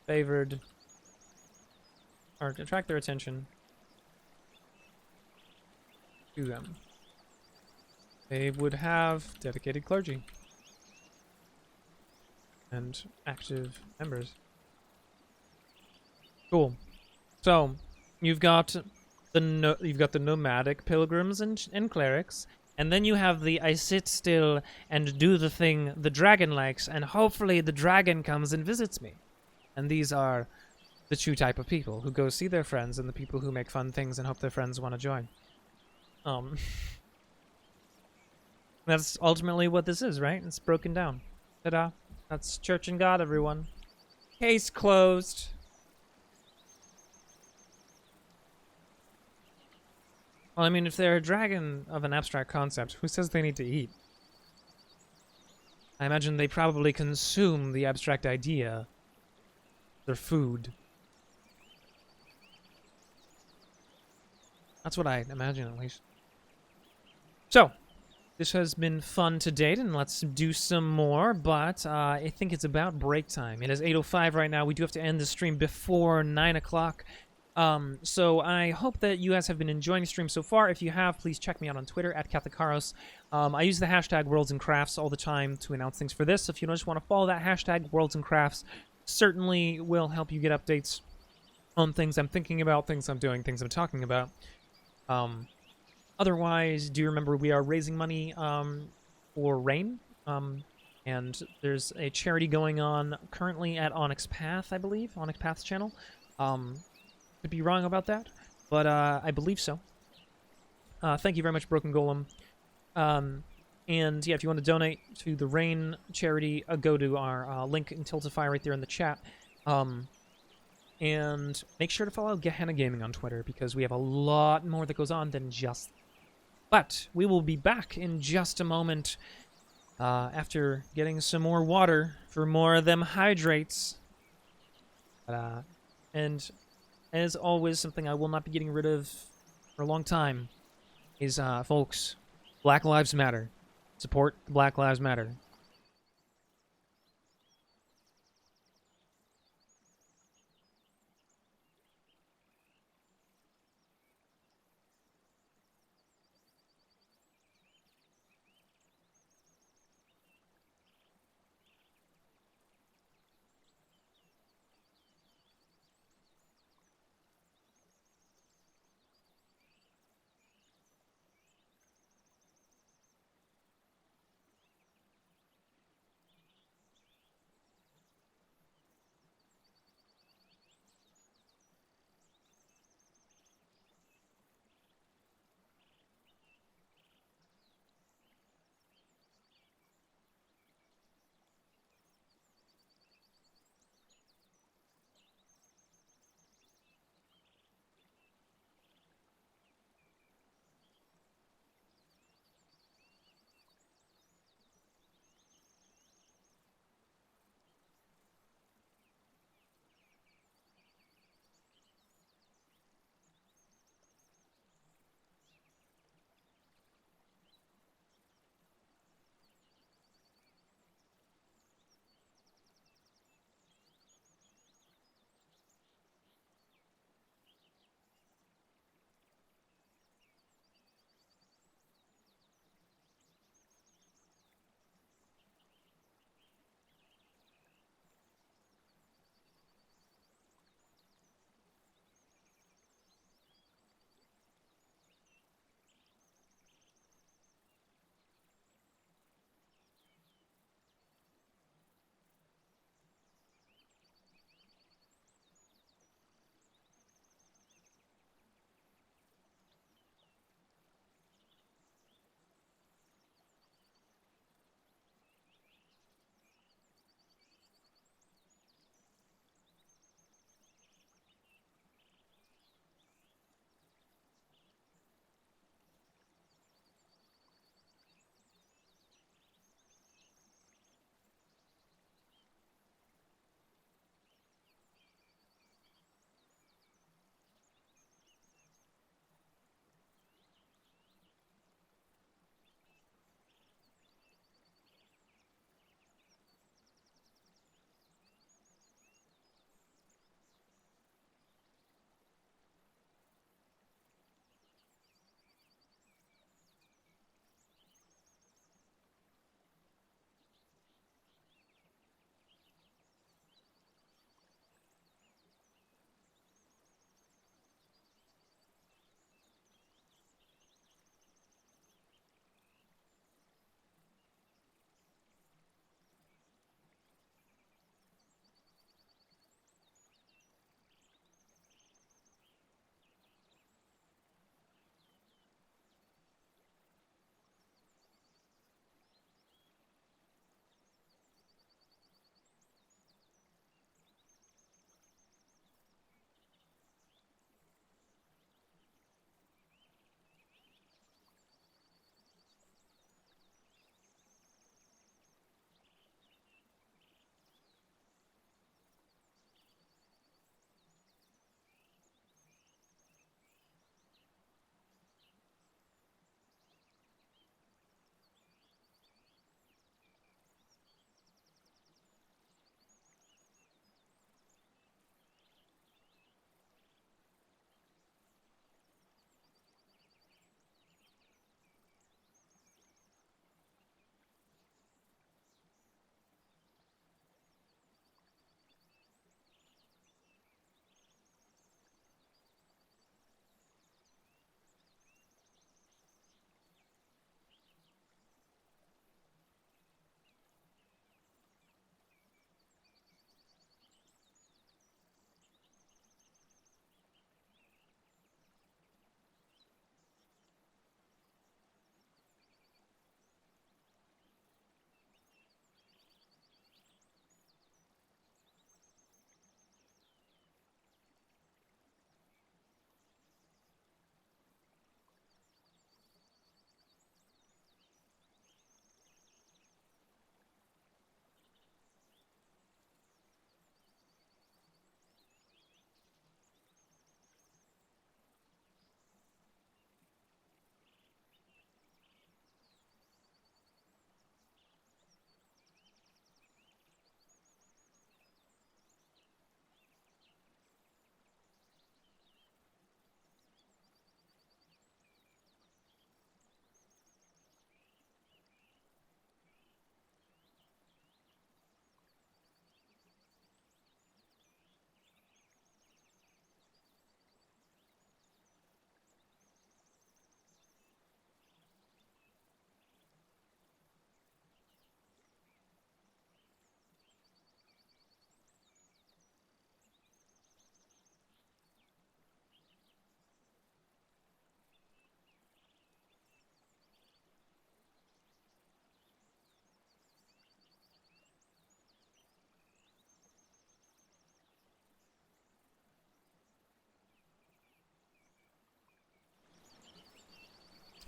favored, or attract their attention to them. They would have dedicated clergy and active members. Cool. So you've got the nomadic pilgrims and clerics, and then you have the I sit still and do the thing the dragon likes, and hopefully the dragon comes and visits me. And these are the 2 type of people who go see their friends and the people who make fun things and hope their friends want to join. That's ultimately what this is, right? It's broken down. Ta-da. That's Church and God, everyone. Case closed. Well, I mean, if they're a dragon of an abstract concept, who says they need to eat? I imagine they probably consume the abstract idea. Their food. That's what I imagine, at least. So, this has been fun to date, and let's do some more, but I think it's about break time. It is 8:05 right now. We do have to end the stream before 9 o'clock. So I hope that you guys have been enjoying the stream so far. If you have, please check me out on Twitter at Catholicaros. I use the hashtag Worlds and Crafts all the time to announce things for this. So if you just want to follow that hashtag Worlds and Crafts, certainly will help you get updates on things I'm thinking about, things I'm doing, things I'm talking about. Otherwise, do remember we are raising money for Rain. And there's a charity going on currently at Onyx Path, I believe, Onyx Path's channel. Could be wrong about that, but I believe so. Thank you very much, Broken Golem. And yeah, if you want to donate to the Rain charity, go to our link in Tiltify right there in the chat. And make sure to follow Gehenna Gaming on Twitter, because we have a lot more that goes on than just. But we will be back in just a moment after getting some more water for more of them hydrates. And as always, something I will not be getting rid of for a long time is, folks, Black Lives Matter. Support Black Lives Matter.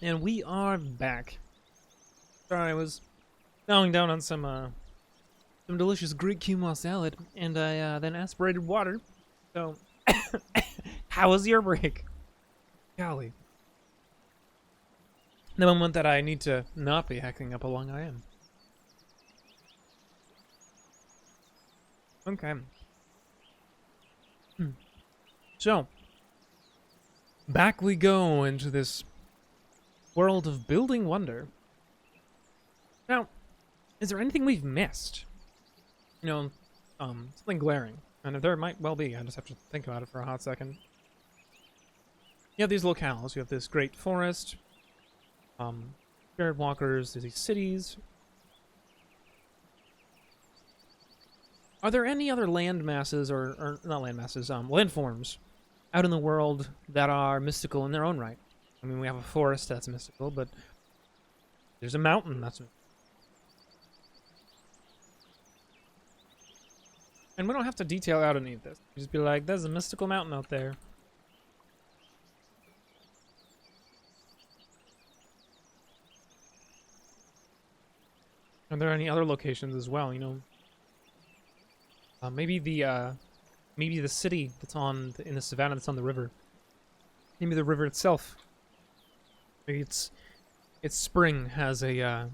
And we are back. Sorry, I was chowing down on some delicious Greek quinoa salad, and I then aspirated water. So, how was your break? Golly. The moment that I need to not be hacking up along, I am. Okay. So, back we go into this world of building wonder. Now, is there anything we've missed? You know, something glaring. And there might well be. I just have to think about it for a hot second. You have these locales. You have this great forest. Spirit walkers. There's these cities. Are there any other land masses, or not land masses, landforms out in the world that are mystical in their own right? I mean, we have a forest that's mystical, but there's a mountain that's mystical. And we don't have to detail out any of this. You just be like, there's a mystical mountain out there. Are there any other locations as well, you know? Maybe the city that's in the savannah that's on the river. Maybe the river itself. Maybe its spring has a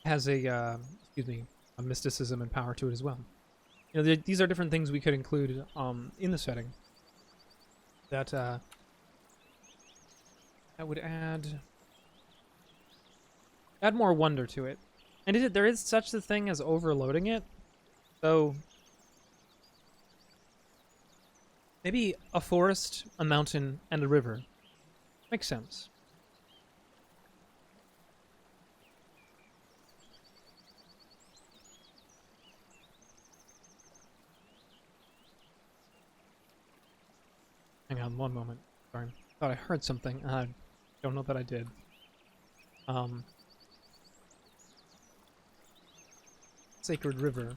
excuse me, a mysticism and power to it as well. You know, these are different things we could include in the setting that would add more wonder to it. And there is such a thing as overloading it. So maybe a forest, a mountain, and a river. Makes sense. Hang on one moment. Sorry. Thought I heard something. I don't know that I did. Sacred River.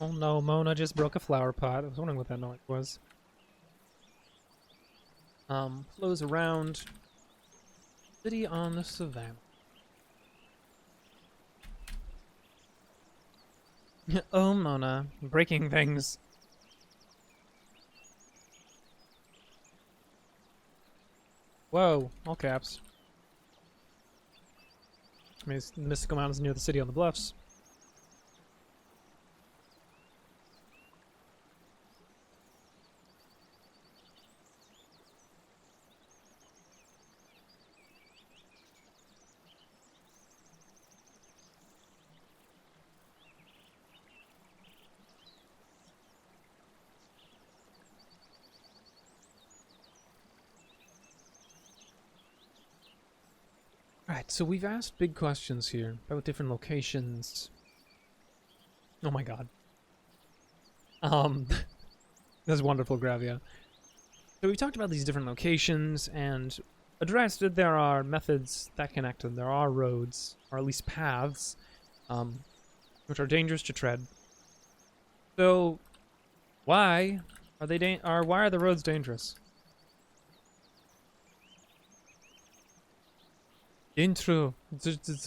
Oh no, Mona just broke a flower pot. I was wondering what that noise was. Flows around. City on the savannah. Oh, Mona. Breaking things. Whoa, all caps. I mean, the mystical mountains near the city on the bluffs. Alright, so we've asked big questions here about different locations. Oh my god. That's wonderful, Gravia. So we talked about these different locations and addressed that there are methods that connect them. There are roads, or at least paths, which are dangerous to tread. So, why are why are the roads dangerous? Intro. It's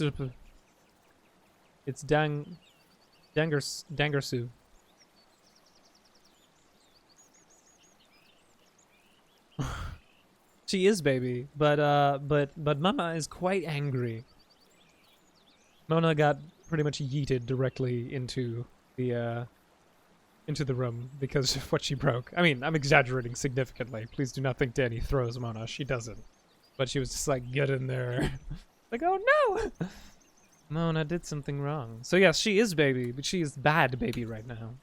Dangersu. She is, baby, but Mama is quite angry. Mona got pretty much yeeted directly into the room because of what she broke. I mean, I'm exaggerating significantly. Please do not think Danny throws Mona. She doesn't. But she was just like, get in there. Like, oh no! Mona did something wrong. So yes, she is baby, but she is bad baby right now.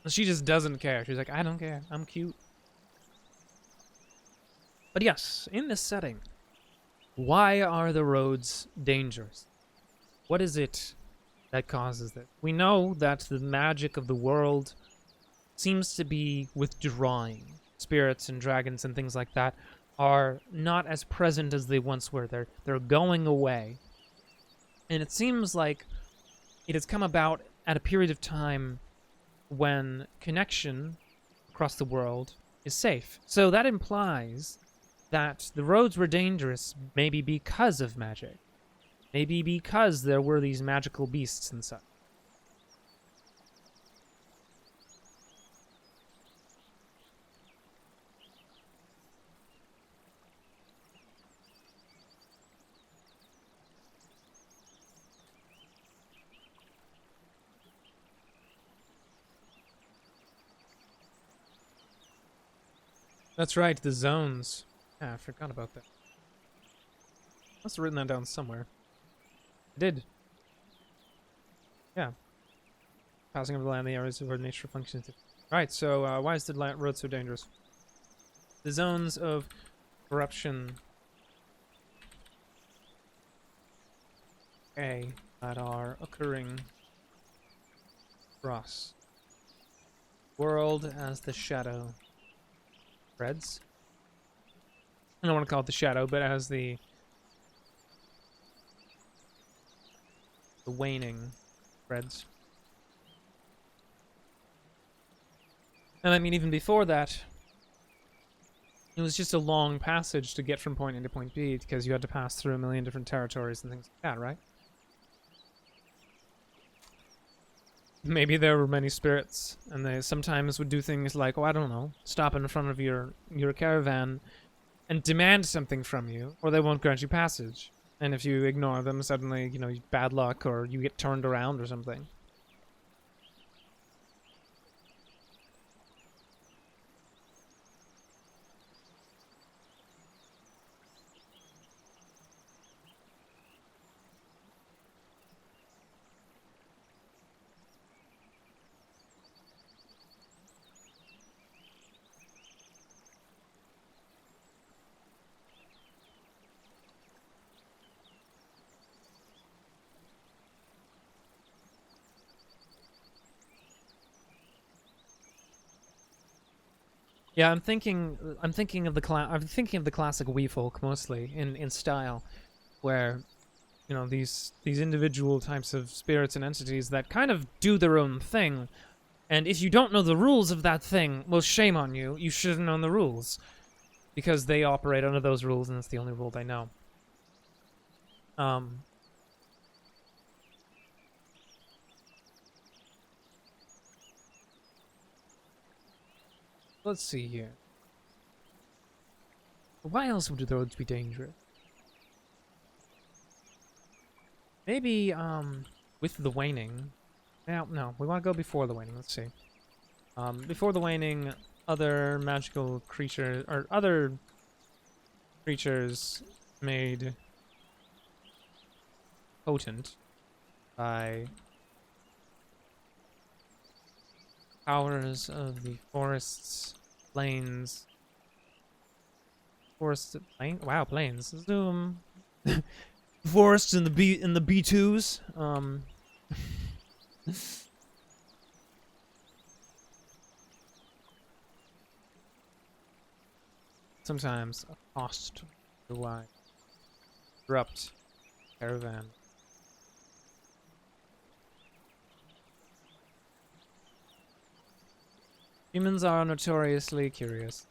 She just doesn't care. She's like, I don't care. I'm cute. But yes, in this setting, why are the roads dangerous? What is it that causes it? We know that the magic of the world seems to be withdrawing. Spirits and dragons and things like that are not as present as they once were. They're going away. And it seems like it has come about at a period of time when connection across the world is safe. So that implies that the roads were dangerous maybe because of magic. Maybe because there were these magical beasts and such. That's right, the zones. Yeah, I forgot about that. Must have written that down somewhere. I did. Yeah. Passing over the land, the areas where nature functions. Right, so why is the road so dangerous? The zones of corruption. Okay, that are occurring across world as the shadow spreads. I don't want to call it the shadow, but as the waning spreads. And I mean, even before that, it was just a long passage to get from point A to point B because you had to pass through a million different territories and things like that, right? Maybe there were many spirits, and they sometimes would do things like, oh, I don't know, stop in front of your caravan and demand something from you, or they won't grant you passage. And if you ignore them, suddenly, you know, bad luck, or you get turned around or something. Yeah, I'm thinking of the classic Wee folk mostly in style, where you know these individual types of spirits and entities that kind of do their own thing, and if you don't know the rules of that thing, well, shame on you. You should have known the rules, because they operate under those rules, and that's the only rule they know. Let's see here. Why else would the roads be dangerous? Maybe, with the waning. No, we want to go before the waning. Let's see. Before the waning, other magical creatures, or other creatures made potent by powers of the forests, plains. Wow, plains. Zoom. Forests in the B2s. Sometimes a cost to why corrupt caravan. Humans are notoriously curious,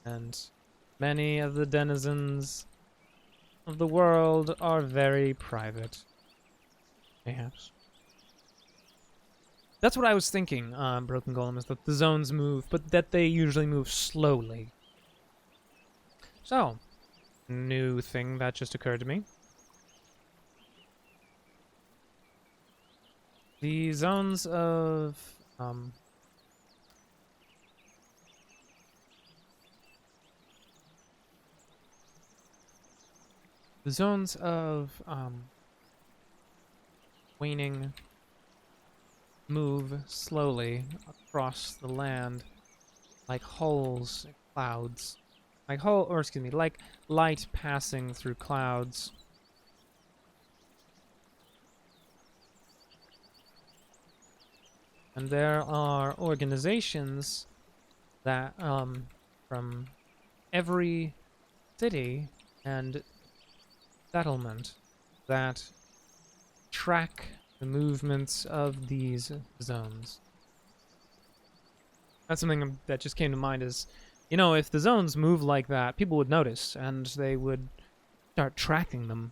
and many of the denizens of the world are very private. Perhaps. That's what I was thinking, Broken Golem, is that the zones move, but that they usually move slowly. So, new thing that just occurred to me. The zones of, waning move slowly across the land like holes in clouds. Like like light passing through clouds. And there are organizations that, from every city and settlement that track the movements of these zones. That's something that just came to mind is, you know, if the zones move like that, people would notice, and they would start tracking them.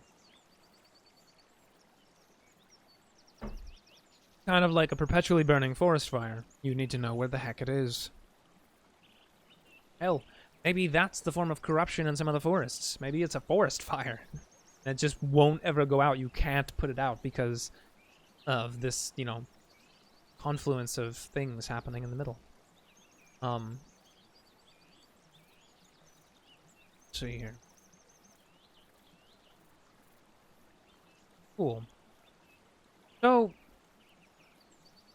Kind of like a perpetually burning forest fire. You need to know where the heck it is. Hell, maybe that's the form of corruption in some of the forests. Maybe it's a forest fire. And it just won't ever go out. You can't put it out because of this, you know, confluence of things happening in the middle. Let's see here. Cool. So,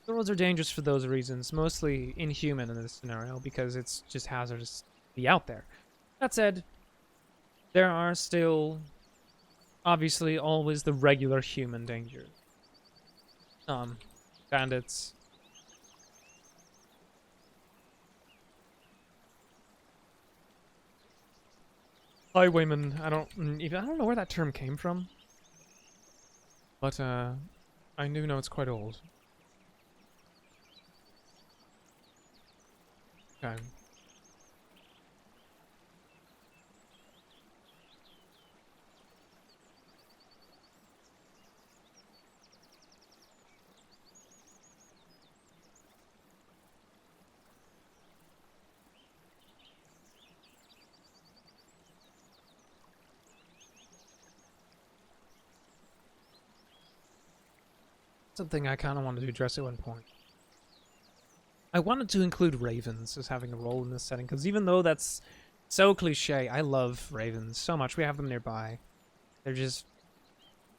the roads are dangerous for those reasons, mostly inhuman in this scenario, because it's just hazardous to be out there. That said, there are still, obviously, always the regular human dangers. Bandits. Highwaymen, I don't know where that term came from. But, I do know it's quite old. Okay. Something I kind of wanted to address at one point. I wanted to include ravens as having a role in this setting, because even though that's so cliche, I love ravens so much. We have them nearby. They're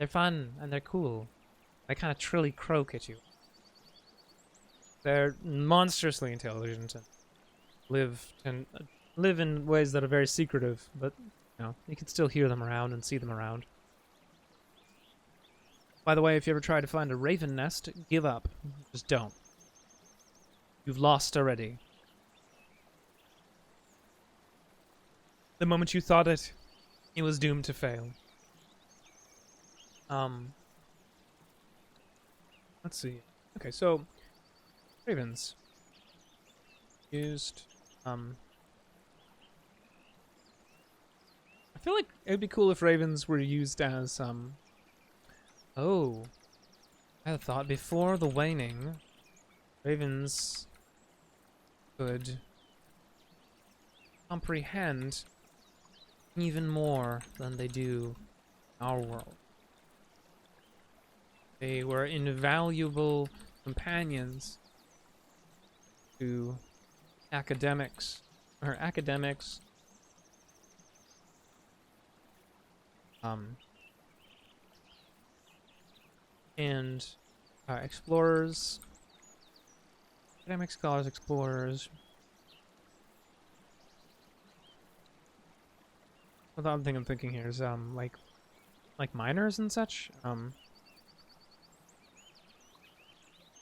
fun, and they're cool. They kind of trilly croak at you. They're monstrously intelligent and live in ways that are very secretive, but, you know, you can still hear them around and see them around. By the way, if you ever try to find a raven nest, give up. Just don't. You've lost already. The moment you thought it was doomed to fail. Let's see. Okay, so ravens used. I feel like it would be cool if ravens were used as Oh, I had thought before the waning, ravens could comprehend even more than they do in our world. They were invaluable companions to academics, and explorers, academic scholars, explorers. What other thing I'm thinking here is like miners and such.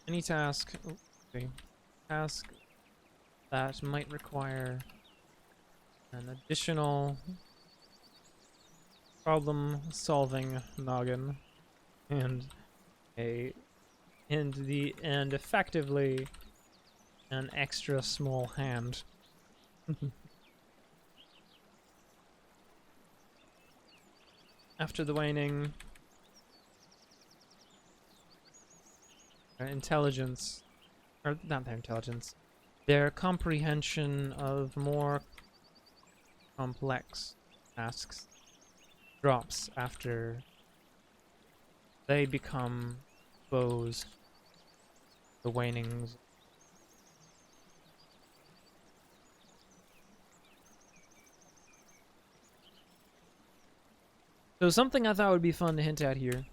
Any task, task that might require an additional problem-solving noggin, and effectively an extra small hand. After the waning, their intelligence, or not their intelligence, their comprehension of more complex tasks drops after they become exposed to the wanings. So something I thought would be fun to hint at here,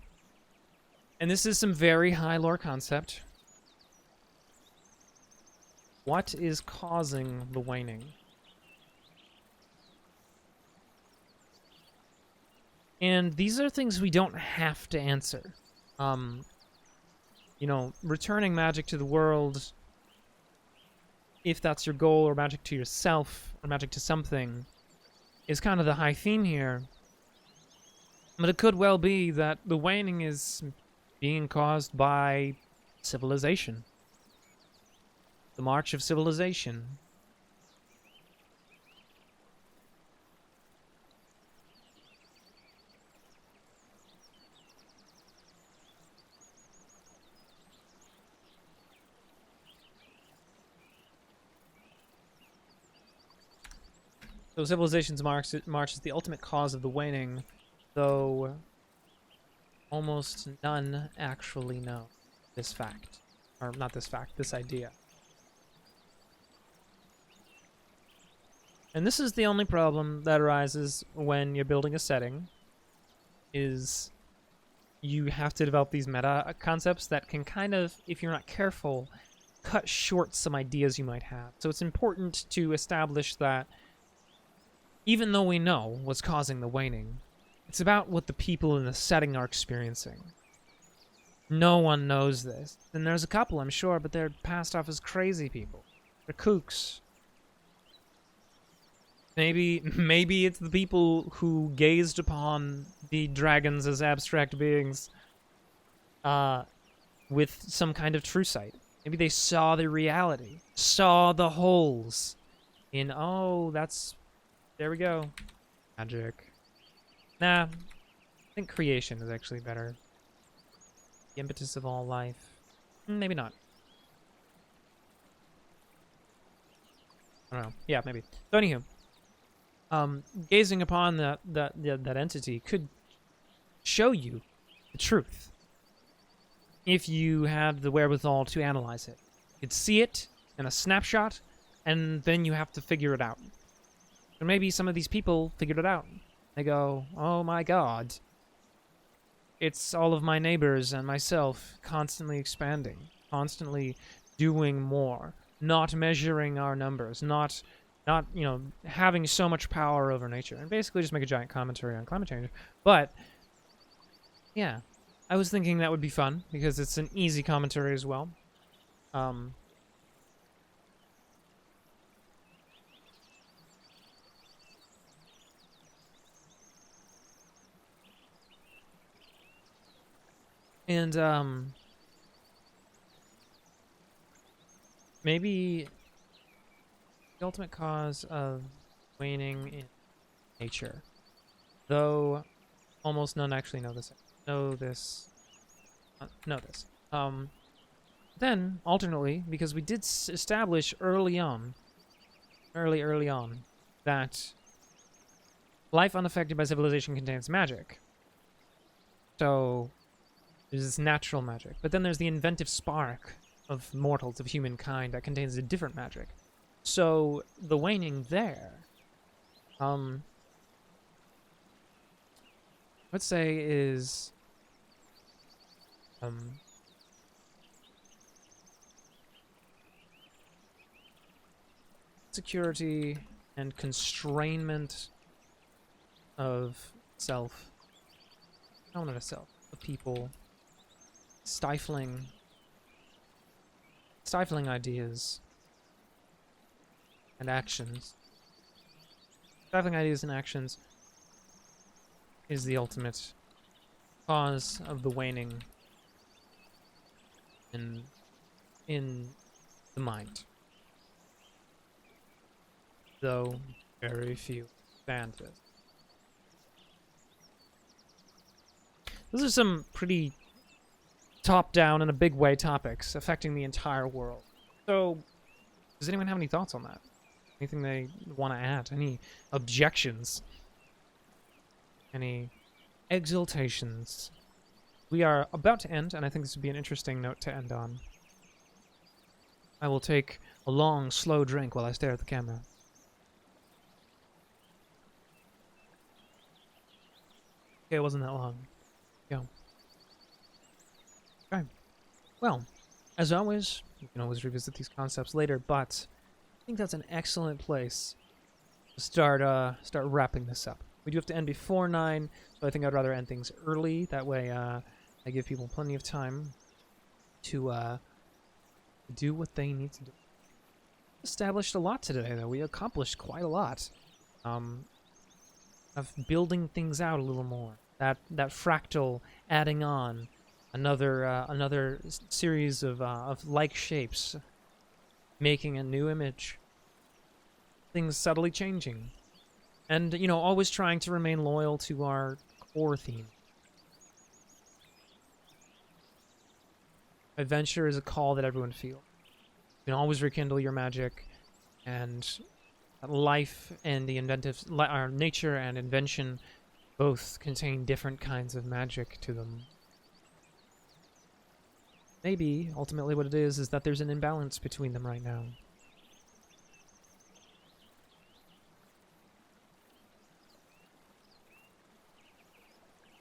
and this is some very high lore concept. What is causing the waning? And these are things we don't have to answer. You know, returning magic to the world, if that's your goal, or magic to yourself, or magic to something, is kind of the high theme here. But it could well be that the waning is being caused by civilization. The march of civilization. So civilization's march is the ultimate cause of the waning, though almost none actually know this fact. Or not this fact, this idea. And this is the only problem that arises when you're building a setting, is you have to develop these meta concepts that can kind of, if you're not careful, cut short some ideas you might have. So it's important to establish that even though we know what's causing the waning, it's about what the people in the setting are experiencing. No one knows this. And there's a couple, I'm sure, but they're passed off as crazy people. They're kooks. Maybe it's the people who gazed upon the dragons as abstract beings with some kind of true sight. Maybe they saw the reality, saw the holes in, oh, that's... There we go. Magic. Nah, I think creation is actually better. The impetus of all life. Maybe not. I don't know. Yeah, maybe. So anywho, gazing upon that entity could show you the truth if you had the wherewithal to analyze it. You'd see it in a snapshot, and then you have to figure it out. And maybe some of these people figured it out. They go, oh my god. It's all of my neighbors and myself constantly expanding, constantly doing more, not measuring our numbers, not you know, having so much power over nature, and basically just make a giant commentary on climate change. But yeah, I was thinking that would be fun because it's an easy commentary as well. And maybe the ultimate cause of waning in nature, though almost none actually know this. Then alternately, because we did establish early on, that life unaffected by civilization contains magic. So there's this natural magic, but then there's the inventive spark of mortals, of humankind, that contains a different magic. So the waning there, let's say is, security and constrainment of self, not of self, of people. Stifling ideas and actions. Stifling ideas and actions is the ultimate cause of the waning in the mind. Though very few stand this. Those are some pretty top-down in a big way topics affecting the entire world. So, does anyone have any thoughts on that? Anything they want to add? Any objections? Any exultations? We are about to end, and I think this would be an interesting note to end on. I will take a long, slow drink while I stare at the camera. Okay, it wasn't that long. Go. Okay. Well, as always, you can always revisit these concepts later, but I think that's an excellent place to start wrapping this up. We do have to end before 9, so I think I'd rather end things early. That way, I give people plenty of time to do what they need to do. Established a lot today, though. We accomplished quite a lot. Of building things out a little more. That fractal adding on another series of like shapes, making a new image. Things subtly changing, and always trying to remain loyal to our core theme. Adventure is a call that everyone feels. You can always rekindle your magic, and life and the inventive, our nature and invention both contain different kinds of magic to them. Maybe, ultimately what it is that there's an imbalance between them right now.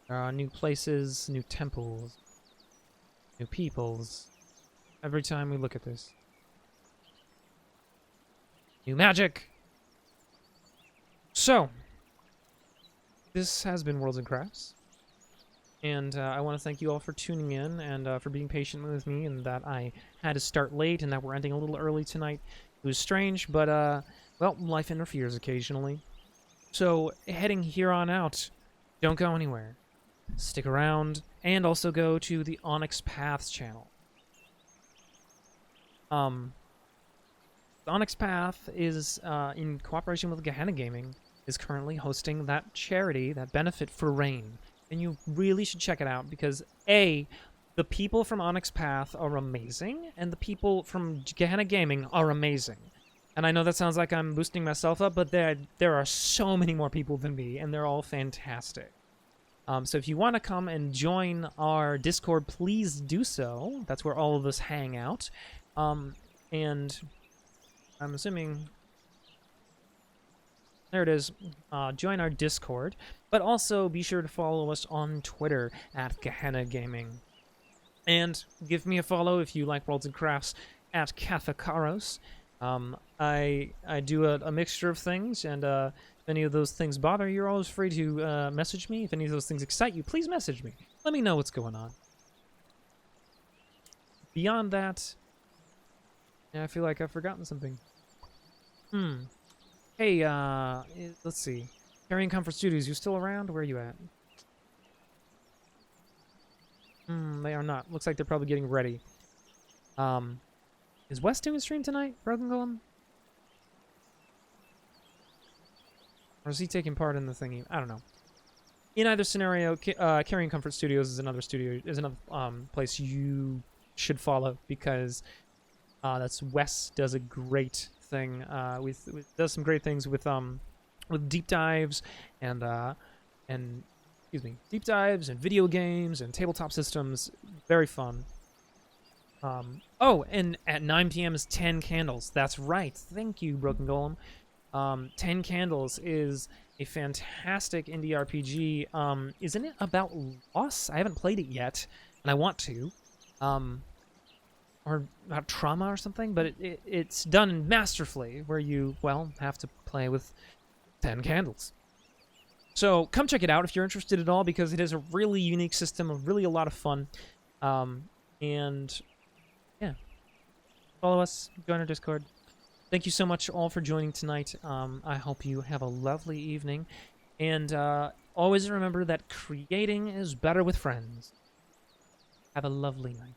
There are new places, new temples, new peoples, every time we look at this. New magic! So, this has been Worlds and Crafts, and I want to thank you all for tuning in and for being patient with me, and that I had to start late and that we're ending a little early tonight. It was strange, but, well, life interferes occasionally. So, heading here on out, don't go anywhere. Stick around, and also go to the Onyx Paths channel. The Onyx Path is, in cooperation with Gehenna Gaming, is currently hosting that charity, that benefit for rain. And you really should check it out because, A, the people from Onyx Path are amazing, and the people from Gehenna Gaming are amazing. And I know that sounds like I'm boosting myself up, but there are so many more people than me, and they're all fantastic. So if you want to come and join our Discord, please do so. That's where all of us hang out. And I'm assuming... There it is. Join our Discord. But also be sure to follow us on Twitter at Gehenna Gaming. And give me a follow if you like Worlds and Crafts at Kathakaros. I do a mixture of things, and if any of those things bother you, you're always free to message me. If any of those things excite you, please message me. Let me know what's going on. Beyond that, yeah, I feel like I've forgotten something. Hey, let's see. Carrying Comfort Studios, you still around? Where are you at? They are not. Looks like they're probably getting ready. Is Wes doing a stream tonight, Broken Golem? Or is he taking part in the thingy? I don't know. In either scenario, Carrying Comfort Studios is another place you should follow because that's Wes does a great thing. Does some great things with deep dives and deep dives and video games and tabletop systems. Very fun. Oh, and at 9 p.m. is 10 Candles. That's right. Thank you, Broken Golem. 10 Candles is a fantastic indie RPG. Isn't it about loss? I haven't played it yet, and I want to. Or about trauma or something, but it's done masterfully, where you, well, have to play with 10 candles. So come check it out if you're interested at all, because it is a really unique system, really a lot of fun. And yeah, follow us, join our Discord. Thank you so much all for joining tonight. I hope you have a lovely evening. And always remember that creating is better with friends. Have a lovely night.